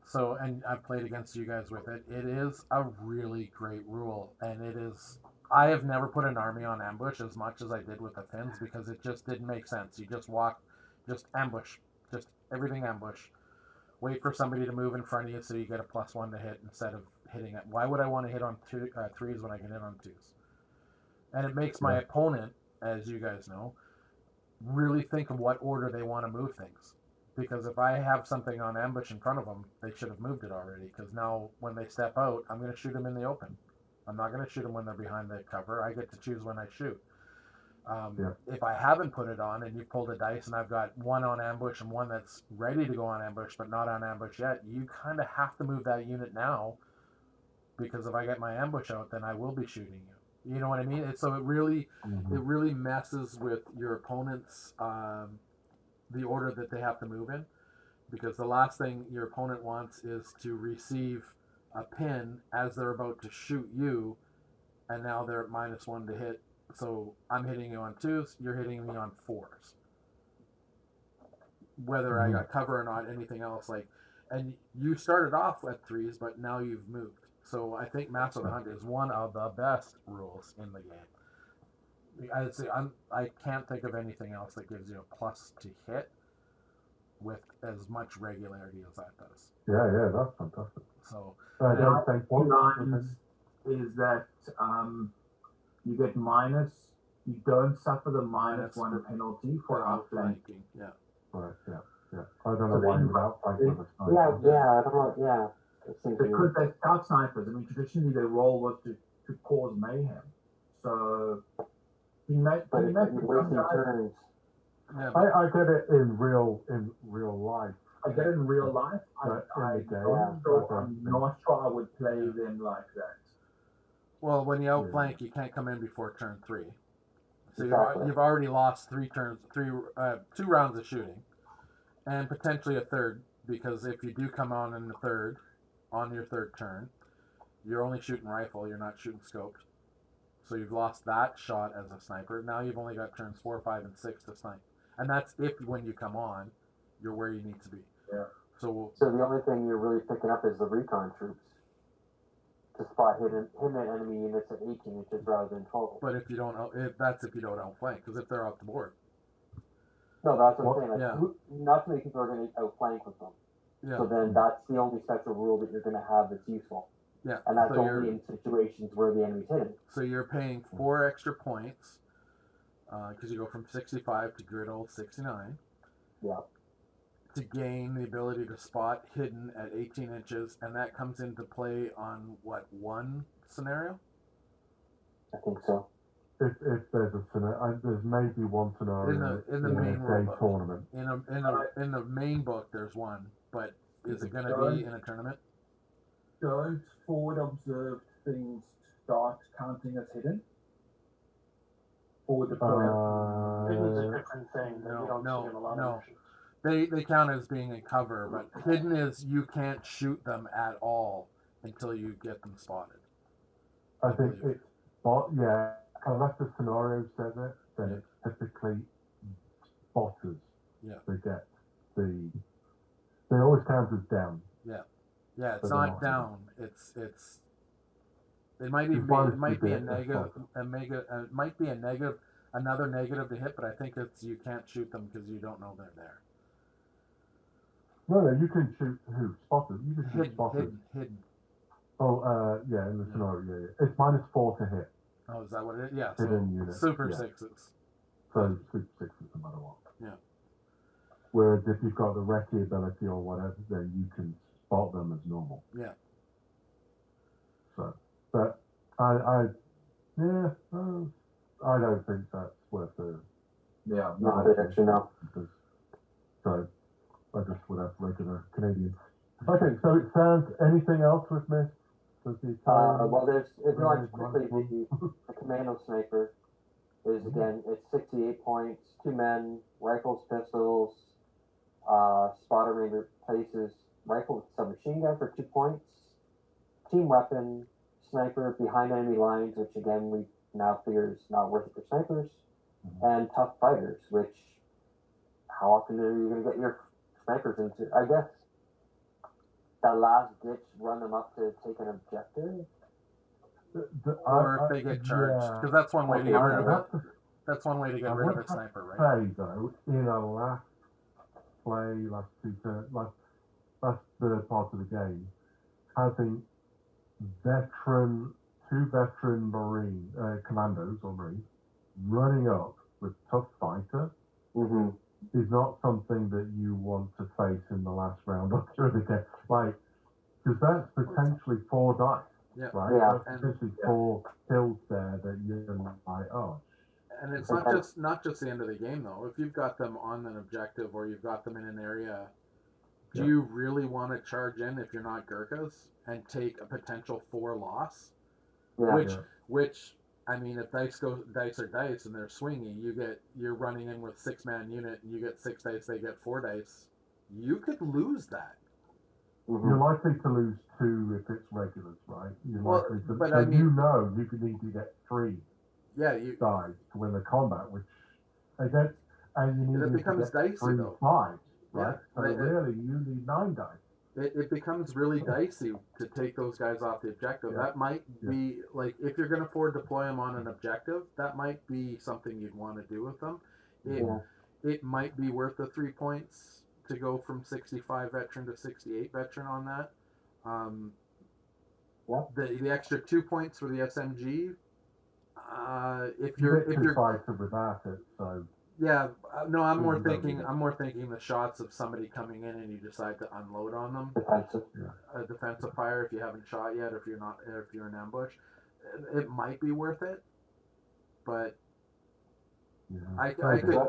So, and I've played against you guys with it. It is a really great rule, and it is. I have never put an army on ambush as much as I did with the Finns because it just didn't make sense. You just walk, just ambush, just everything ambush. Wait for somebody to move in front of you so you get a +1 to hit instead of hitting it. Why would I want to hit on 3s when I can hit on 2s? And it makes my opponent, as you guys know, really think of what order they want to move things. Because if I have something on ambush in front of them, they should have moved it already. Because now when they step out, I'm going to shoot them in the open. I'm not going to shoot them when they're behind the cover. I get to choose when I shoot. If I haven't put it on and you pulled a dice and I've got one on ambush and one that's ready to go on ambush but not on ambush yet, you kind of have to move that unit now. Because if I get my ambush out, then I will be shooting you. You know what I mean? So it really messes with your opponent's the order that they have to move in, because the last thing your opponent wants is to receive a pin as they're about to shoot you, and now they're at -1 to hit. So I'm hitting you on 2s, you're hitting me on 4s. Whether I got cover or not, anything else and you started off at 3s, but now you've moved. So I think Master of the Hunt is one of the best rules in the game. I'd say I can't think of anything else that gives you a plus to hit with as much regularity as that does. Yeah, that's fantastic. So don't think lines is that you get you don't suffer the -1 penalty for outflanking. Yeah. Right, yeah. I don't know why you're outflanking with a sniper. I don't know, yeah. It seems Because weird. they're scout snipers. I mean, traditionally their role was to cause mayhem. So But you're wasting turns. Yeah, I get it in real life. I get it in real life. But in the game, I'm not sure I would play them like that. well, when you outflank, you can't come in before turn 3. So Exactly. you've already lost 2 rounds of shooting, and potentially a third, because if you do come on in the third, on your third turn, you're only shooting rifle, you're not shooting scoped. So you've lost that shot as a sniper. Now you've only got turns 4, 5, and 6 to snipe, and that's if when you come on, you're where you need to be. Yeah. So the only thing you're really picking up is the recon troops to spot hidden enemy units at 18 inches rather than 12. but if you don't, if you don't outflank, because if they're off the board, No, that's what I'm saying. Like, yeah. not too many people are going to outflank with them. yeah, So then that's the only special rule that you're going to have that's useful. yeah. And that's So only in situations where the enemy's hidden. So you're paying 4 extra points because you go from 65 to Griddle 69. Yeah. To gain the ability to spot hidden at 18 inches, and that comes into play on what, one scenario? I think so. If there's a scenario, there's maybe one scenario In the main a rule day book. tournament. In the main book, there's one, but is it going to be in a tournament? Don't forward observed things start counting as hidden? Or deployment? Hidden's a different thing that you don't no, see in a lot no. of missions. They count as being in cover, but hidden is you can't shoot them at all until you get them spotted. I think it's, unless the scenario says it, then it's typically spotters. Yeah. They get they always count as down. Yeah, it's But not not down. It might even be. It might be a negative. It might be a negative. Another negative to hit, but I think it's you can't shoot them because you don't know they're there. No, you can shoot who? Spotters. You can shoot spotters. Hidden. Oh, in the scenario, yeah. It's -4 to hit. Oh, is that what it is? Yeah. Hidden So units, super yeah. sixes. So Super 6 no matter what. Yeah. Whereas if you've got the recce ability or whatever, then you can spot them as normal. Yeah. So, but I don't think that's worth Yeah. Not a bit extra now. Because, so I just would have regular Canadian. Okay, so it sounds anything else with Miss? Does the Italian? Well, there's if you like Very quickly the commando sniper is again it's 68 points, 2 men, rifles, pistols, spotter maybe places rifle with submachine gun for 2 points, team weapon, sniper behind enemy lines, which again we now figure is not worth it for snipers, and tough fighters, which how often are you going to get your snipers into? I guess that last ditch run them up to take an objective. Or if they get charged, because that's one way to get rid of it. That's one way to I get rid of would a sniper, right? say though, in a last play, last third part of the game, having two veteran Marine commandos or Marines running up with tough fighter Mm-hmm. is not something that you want to face in the last round or two of the game. Like, because that's potentially 4 dice, Yeah. right? Yeah. That's potentially 4 kills there that you're like, oh. And it's not just the end of the game though. If you've got them on an objective or you've got them in an area, do you really want to charge in if you're not Gurkhas and take a potential 4 loss? Yeah. Which I mean, if dice are dice and they're swinging, you're running in with 6-man unit and you get 6 dice, they get 4 dice. You could lose that. Mm-hmm. You're likely to lose 2 if it's regulars, right? You're likely to, but so I mean, you could need to get 3 yeah, dice to win the combat, which against, and you need it to becomes get dicey 3 though. fives, right? Yeah, So really, you need 9 dice. It becomes really dicey to take those guys off the objective. Yeah. That might be like if you're going to forward deploy them on an objective, that might be something you'd want to do with them. It might be worth the 3 points to go from 65 veteran to 68 veteran on that. The extra 2 points for the SMG. If you're fighter without it, so. Yeah, no, I'm more thinking the shots of somebody coming in and you decide to unload on them. Defensive. A defensive fire if you haven't shot yet, if you're in ambush, it might be worth it. But yeah.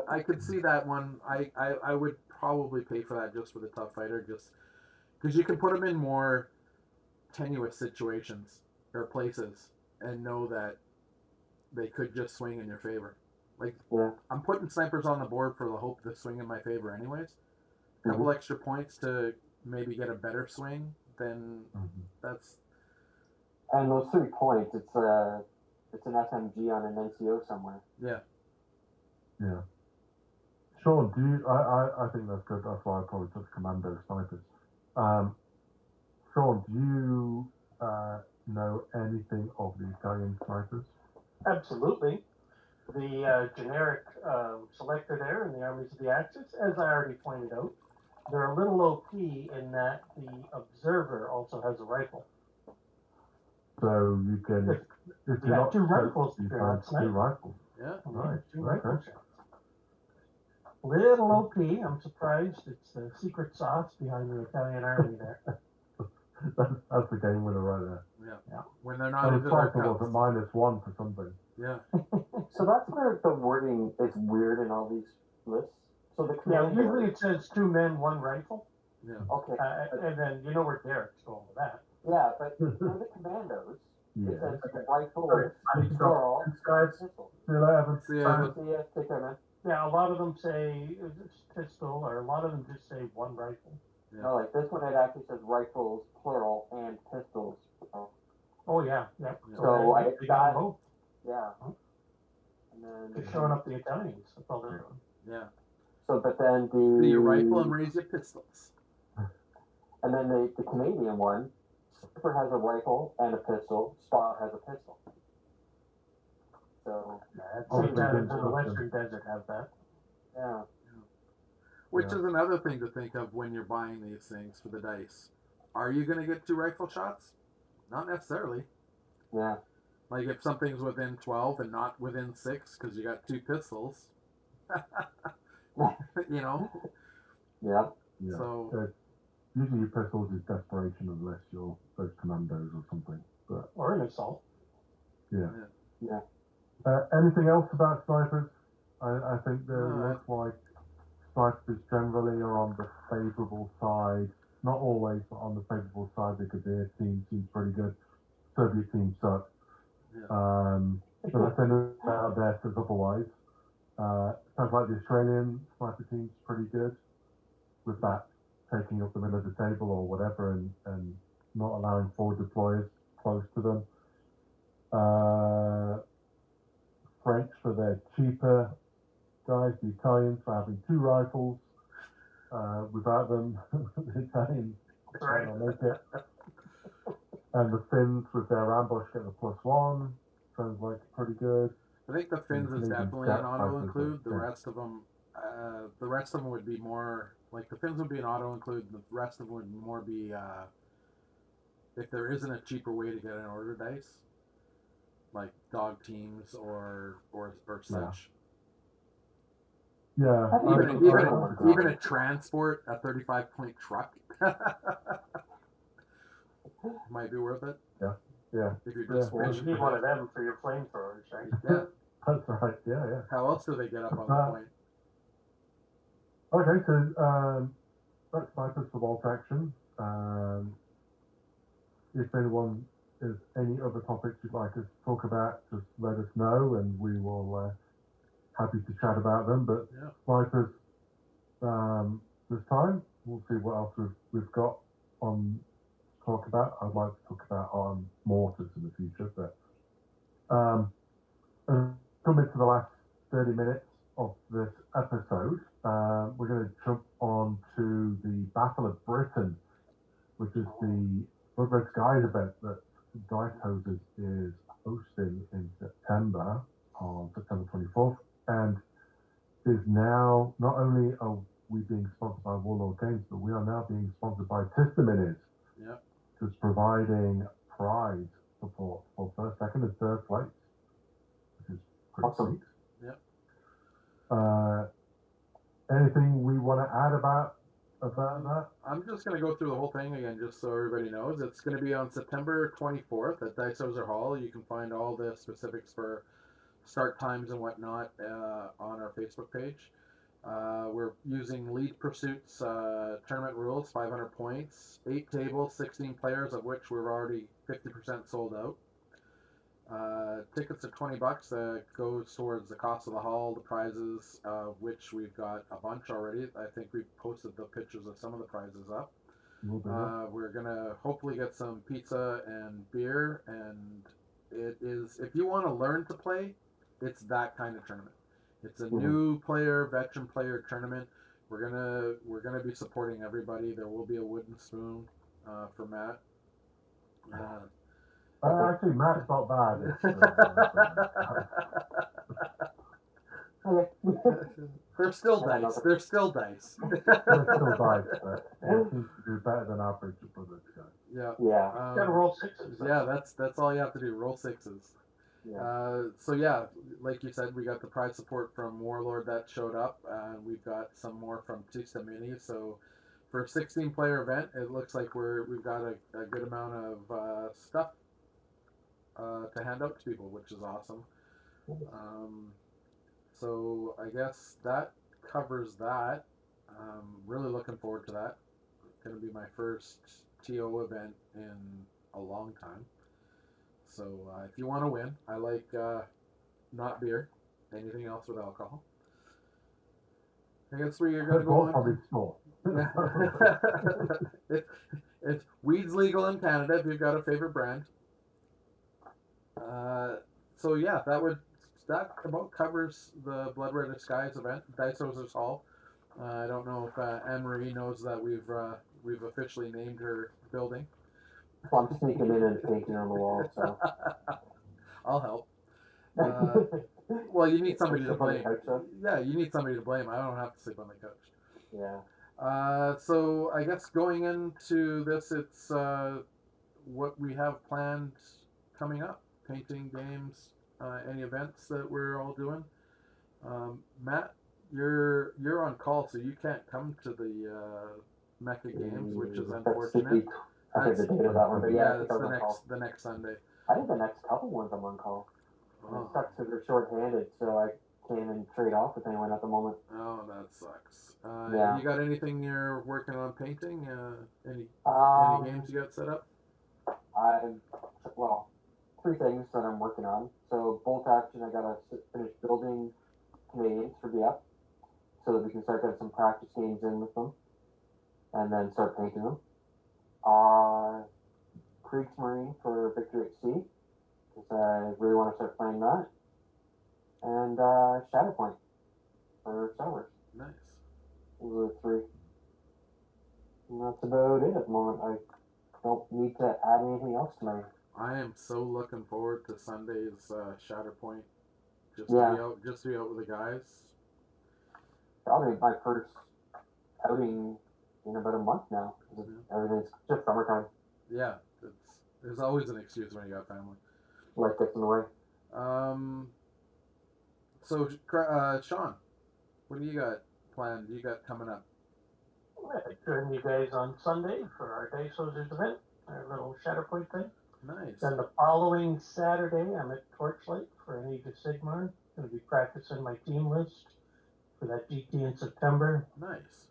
I could see that one. I would probably pay for that just for the tough fighter, just because you can put them in more tenuous situations or places and know that they could just swing in your favor. Like, I'm putting snipers on the board for the hope to swing in my favor anyways. A couple extra points to maybe get a better swing, then that's... And those 3 points, it's an SMG on an NCO somewhere. Yeah. Yeah. Sean, do you... I think that's good. That's why I probably took commando snipers. Sean, do you know anything of the Italian snipers? Absolutely. The generic selector there in the Armies of the Axis, as I already pointed out, they're a little OP in that the observer also has a rifle. So you can... If you have 2 rifles, you you're can not sniping. 2 rifles. Yeah. Right. 2 rifle shots. Little OP, I'm surprised. It's the secret sauce behind the Italian army there. That's the game winner right there. Yeah. When they're not And into the their price was cups. at -1 for something. Yeah. So that's where the wording is weird in all these lists. So the Yeah, commando. usually it says 2 men, 1 rifle. Yeah. Okay. And then you know where Derek's going with that. Yeah, but for the commandos, Yeah. it says rifle, I need to plural, Thanks, guys. pistol. See you later. See ya. See ya, take care, man. Yeah, a lot of them say it's pistol, or a lot of them just say 1 rifle. Yeah. No, like this one, it actually says rifles, plural, and pistols. Oh yeah, yeah. So I they got got- both. Yeah. And then Just showing up the Italians. That's all they're doing. Yeah. So, but then Do your rifle and the raise your pistols. and then the Canadian one, Skipper has a rifle and a pistol. Spot has a pistol. So Sometimes in the Western Desert have that. yeah. Which is another thing to think of when you're buying these things for the dice. Are you going to get 2 rifle shots? Not necessarily. Yeah. Like if something's within 12 and not within 6 because you got 2 pistols. You know? Yeah. Yeah. So Usually your pistols is desperation unless you're those commandos or something. But Or an assault. yeah. Yeah. Anything else about snipers? I think that it Alright. looks like snipers generally are on the favourable side. Not always, but on the favourable side because their team seems pretty good. Soviet team sucks. But I think out there says otherwise. Sounds like the Australian sniper team's pretty good with that taking up the middle of the table or whatever and not allowing forward deployers close to them. French for their cheaper guys, the Italians for having 2 rifles. Without them, the Italians Right. can't make it. And the Finns with their ambush getting a +1 sounds like pretty good. I think the Finns is Maybe definitely that an auto type of include. The thing. rest of them would be more like the Finns would be an auto include. The rest of them would more be if there isn't a cheaper way to get an order dice, like dog teams or such. Yeah, I think Even a transport, a 35-point truck might be worth it. yeah, If you're just Yeah. You fishing need for one that. of them for your flamethrowers, right? Yeah. that's right. Yeah. How else do they get up on the point? Okay, so that's snipers for bolt action. If anyone has any other topics you'd like us to talk about, just let us know and we will happy to chat about them. But Yeah. snipers this time, we'll see what else we've got on to talk about. I'd like to talk about on mortars in the future, but coming to the last 30 minutes of this episode, we're going to jump on to the Battle of Britain, which is the Blood Red Skies event that Dice Hoses is hosting in September, on September 24th, and is now, not only are we being sponsored by Warlord Games, but we are now being sponsored by Tistaminis, Yep. just providing prize support for first, second, and third place, which is pretty Awesome. sweet. Yep. Anything we want to add about that? I'm just going to go through the whole thing again just so everybody knows. It's going to be on September 24th at Dice Hoser Hall. You can find all the specifics for start times and whatnot on our Facebook page. We're using Lead Pursuits tournament rules, 500 points, 8 tables, 16 players, of which we're already 50% sold out. Tickets are $20. Goes towards the cost of the hall, the prizes, which we've got a bunch already. I think we've posted the pictures of some of the prizes up. We'll do that. We're gonna hopefully get some pizza and beer, and it is, if you want to learn to play, it's that kind of tournament. It's a new player, veteran player tournament. We're gonna be supporting everybody. There will be a wooden spoon for Matt. Actually, Matt's not bad. Okay. They're still dice. They're still dice. We're still dice, but it seems to do better than average for this guy. Yeah. Yeah. Gotta roll 6s. Yeah, that's all you have to do. Roll 6s. Yeah. So yeah, like you said, we got the prize support from Warlord that showed up. We've got some more from Tista-Mini. So for a 16-player event, it looks like we've got a good amount of stuff to hand out to people, which is awesome. So I guess that covers that. Really looking forward to that. It's going to be my first TO event in a long time. So if you want to win, I like not beer, anything else with alcohol. I guess we're going to go on. Probably small. If weed's legal in Canada, if you've got a favorite brand. So yeah, that about covers the Blood Red Skies event, Dice Hosers Hall. I don't know if Anne-Marie knows that we've officially named her building. Well, I'm sneaking in and painting on the wall, so. I'll help. Well, you need somebody to Sleep on the blame. couch, though? Yeah, you need somebody to blame. I don't have to sleep on the couch. Yeah. So I guess going into this, it's what we have planned coming up: painting, games, any events that we're all doing. Matt, you're on call, so you can't come to the Mecca Games, which is unfortunate. I think the date of that one, but yeah, it's the next Sunday. I think the next couple ones I'm on call. Oh. It sucks because we're short-handed, so I can't even trade off with anyone at the moment. Oh, that sucks. Yeah. You got anything you're working on painting? Any games you got set up? Well, 3 things that I'm working on. So bolt action, I gotta finish building Canadians for BF, so that we can start getting some practice games in with them, and then start painting them. Kriegsmarine for Victory at Sea, because I really want to start playing that. And Shatterpoint for Star Wars. Nice. Those are the 3. And that's about it at the moment. I don't need to add anything else to my. I am so looking forward to Sunday's Shatterpoint. Just to be out with the guys. Probably my first outing in about a month now. Everything's just summertime. Yeah, there's always an excuse when you got family. Life gets in the way. So, Sean, what do you got planned? You got coming up? I join you guys on Sunday for our Dice Hosers event, our little Shatterpoint thing. Nice. Then the following Saturday, I'm at Torchlight for an Age of Sigmar. Going to be practicing my team list for that GT in September. Nice.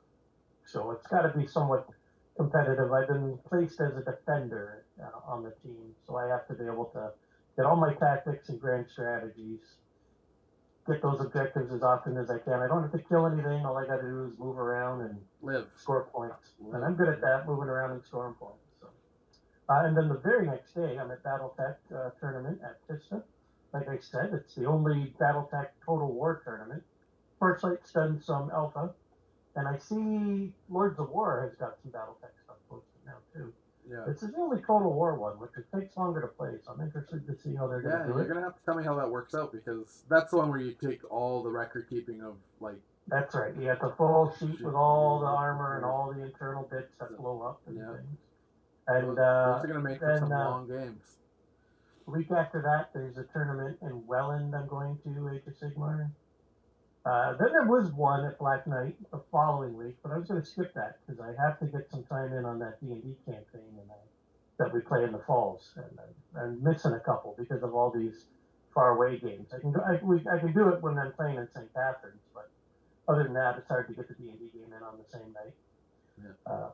So it's got to be somewhat competitive. I've been placed as a defender on the team, so I have to be able to get all my tactics and grand strategies, get those objectives as often as I can. I don't have to kill anything. All I got to do is move around and Live. score points. And I'm good at that, moving around and scoring points. So. And then the very next day, I'm at Battletech tournament at Vista. Like I said, it's the only Battletech Total War tournament. Torchlight's done some alpha, and I see Lords of War has got some Battletech stuff posted now too. Yeah. This is the only Total War one, which it takes longer to play, so I'm interested to see how they're going to do it. You're going to have to tell me how that works out, because that's the one where you take all the record keeping of, like... That's right. You have the full sheet with all the armor and all the internal bits that blow up and things. And those are going to make for some long games. The week after that, there's a tournament in Welland I'm going to, Age of Sigmar. Then there was one at Black Knight the following week, but I was going to skip that because I have to get some time in on that D&D campaign that we play in the falls, and I'm missing a couple because of all these far away games. I can do it when I'm playing in St. Catharines, but other than that, it's hard to get the D&D game in on the same night. Yeah.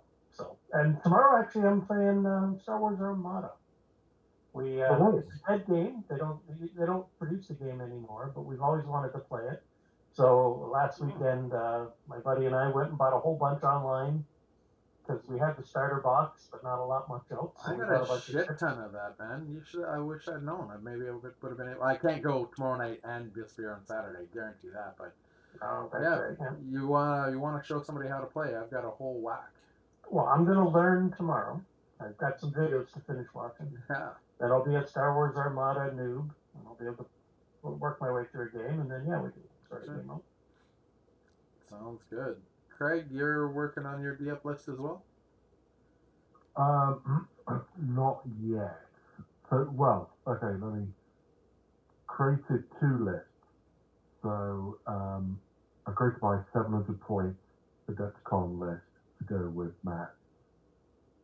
And tomorrow actually I'm playing Star Wars Armada. We it's a dead game. They don't produce the game anymore, but we've always wanted to play it. So last weekend, my buddy and I went and bought a whole bunch online because we had the starter box, but not a lot much else. So I got a shit ton of that, man. I wish I'd known. Maybe I would have been able. I can't go tomorrow night and this year on Saturday. Guarantee that. But right. You wanna show somebody how to play? I've got a whole whack. Well, I'm gonna learn tomorrow. I've got some videos to finish watching. Yeah. Then I'll be at Star Wars Armada noob, and I'll be able to work my way through a game, and then we can start a game out. Sounds good. Craig, you're working on your DF list as well? Not yet. So, okay, let me created 2 lists. So, I created my 700 point Adepticon list to go with Matt.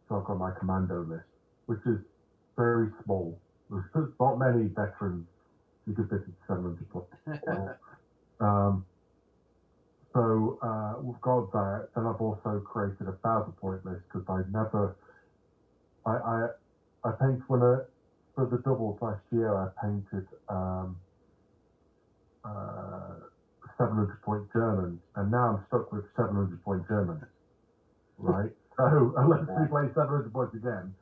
So I've got my commando list, which is very small. There's not many veterans you could fit in 700 points. So we've got that. Then I've also created a 1,000 point list because I painted for the doubles last year. I painted 700 point Germans, and now I'm stuck with 700 point Germans. Right. So unless we play 700 points again,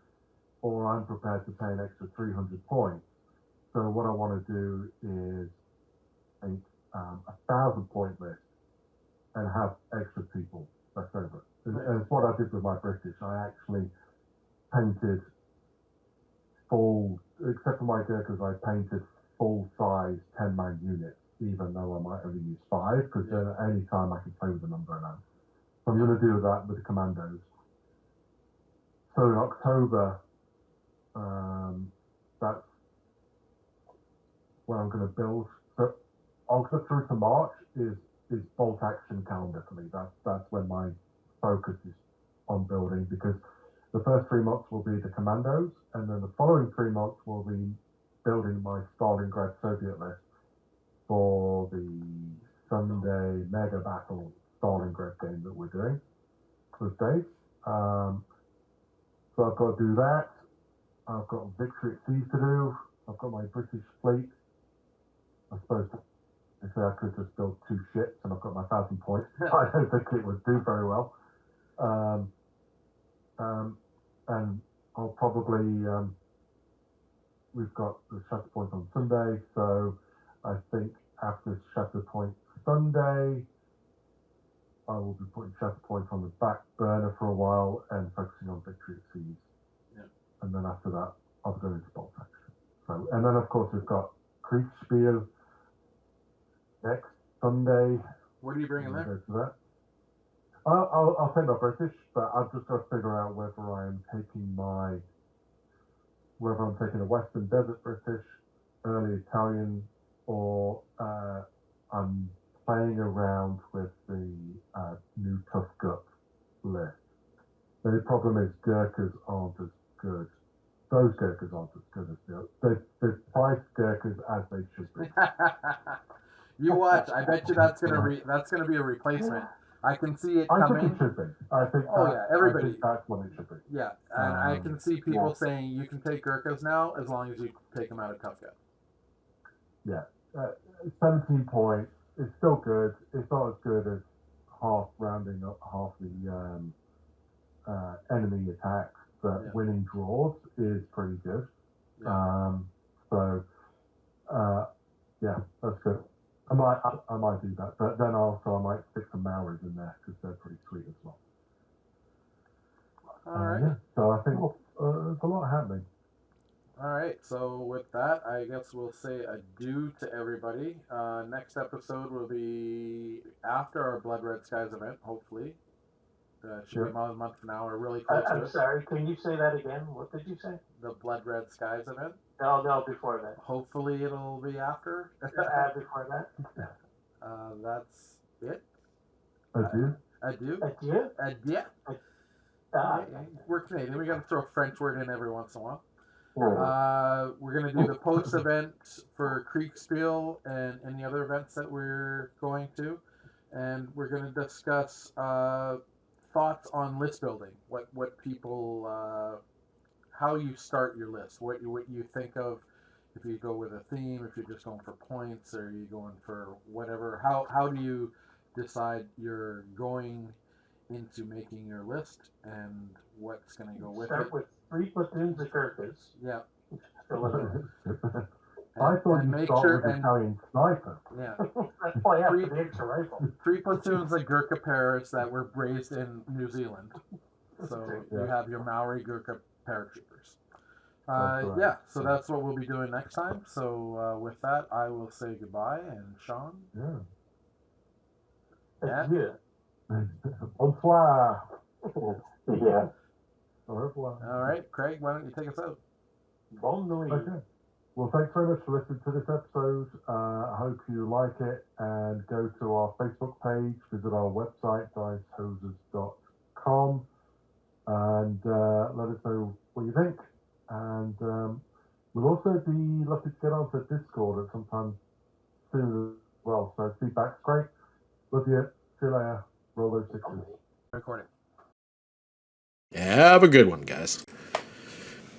or I'm prepared to pay an extra 300 points. So what I want to do is paint a 1,000 point list and have extra people left over. And it's what I did with my British. I actually painted except for my Gurkhas, I painted full-size 10-man units, even though I might only use 5, because any time I can play with the number around. So I'm going to do that with the commandos. So in October, that's when I'm going to build. So October through to March is bolt action calendar for me. That's when my focus is on building, because the first 3 months will be the commandos, and then the following 3 months will be building my Stalingrad Soviet list. for the Sunday Mega Battle Stalingrad game that we're doing with Dave. So I've got to do that. I've got Victory at Sea to do. I've got my British fleet. I suppose if I could just build 2 ships and I've got my 1,000 points. I don't think it would do very well. And I'll probably, we've got the Shattered Point on Sunday, so I think after Shattered Point Sunday, I will be putting Shattered Point on the back burner for a while and focusing on Victory at Seas. Yeah. And then after that, I'll go into bolt action. So, and then of course we've got Kriegsspiel next Sunday. What are you bringing there? Go to that. I'll take my British, but I've just got to figure out whether I'm taking a Western Desert British, early Italian, or I'm playing around with the new Tough Gut list. The problem is Gurkhas aren't as good. Those Gurkhas aren't as good as the others. They're priced Gurkhas as they should be. You watch. I bet you that's gonna be a replacement. I can see it I coming. think it should be. I think everybody. I think that's what it should be. Yeah, and I can see people saying you can take Gurkhas now as long as you take them out of Tough Gut. Yeah, 17 points. It's still good. It's not as good as rounding up half the enemy attacks, but winning draws is pretty good. Yeah. Yeah, that's good. I might do that, but then also I might stick some Maoris in there because they're pretty sweet as well. All right. Yeah, so I think there's a lot happening. All right. So with that, I guess we'll say adieu to everybody. Next episode will be after our Blood Red Skies event, hopefully. Should be about a month from now. We're really close to I'm it. sorry, can you say that again? What did you say? The Blood Red Skies event. No, before that. Hopefully it'll be after. Before that. That's it. Adieu. Adieu. Adieu. Adieu. We're Canadian. We got to throw a French word in every once in a while. We're going to do the post event for Kriegsspiel and any other events that we're going to. And we're going to discuss thoughts on list building. What people, how you start your list. What you think of if you go with a theme, if you're just going for points, or you're going for whatever. How do you decide you're going into making your list and what's going to go with Start it? with 3 platoons of Gurkhas. Yeah. I thought you make start sure with Italian sniper. Yeah. That's why I have the extra rifle. 3 platoons of Gurkha Paras that were raised in New Zealand. So you have your Maori Gurkha paratroopers. Right. So that's what we'll be doing next time. So with that, I will say goodbye. And Sean? Adieu. Bonsoir. Yeah. Au revoir. All right, Craig, why don't you take us out? Bonne nuit. Okay. Well, thanks very much for listening to this episode. I hope you like it, and go to our Facebook page, visit our website, dicehoses.com, and let us know what you think. And we'll also be lucky to get onto Discord at some time soon as well. So feedback's great. Love you. See you later. Roll those sixes. Recording. Have a good one, guys.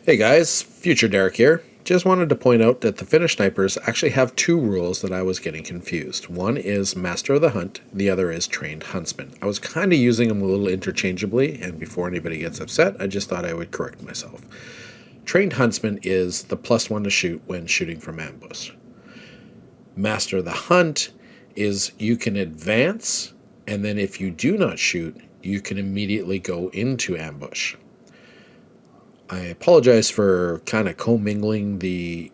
Hey guys, Future Derek here. Just wanted to point out that the Finnish snipers actually have 2 rules that I was getting confused. One is Master of the Hunt, the other is Trained Huntsman. I was kind of using them a little interchangeably, and before anybody gets upset, I just thought I would correct myself. Trained Huntsman is the +1 to shoot when shooting from ambush. Master of the Hunt is you can advance, and then if you do not shoot, you can immediately go into ambush. I apologize for kind of commingling the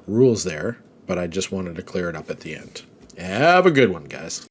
rules there, but I just wanted to clear it up at the end. Have a good one, guys.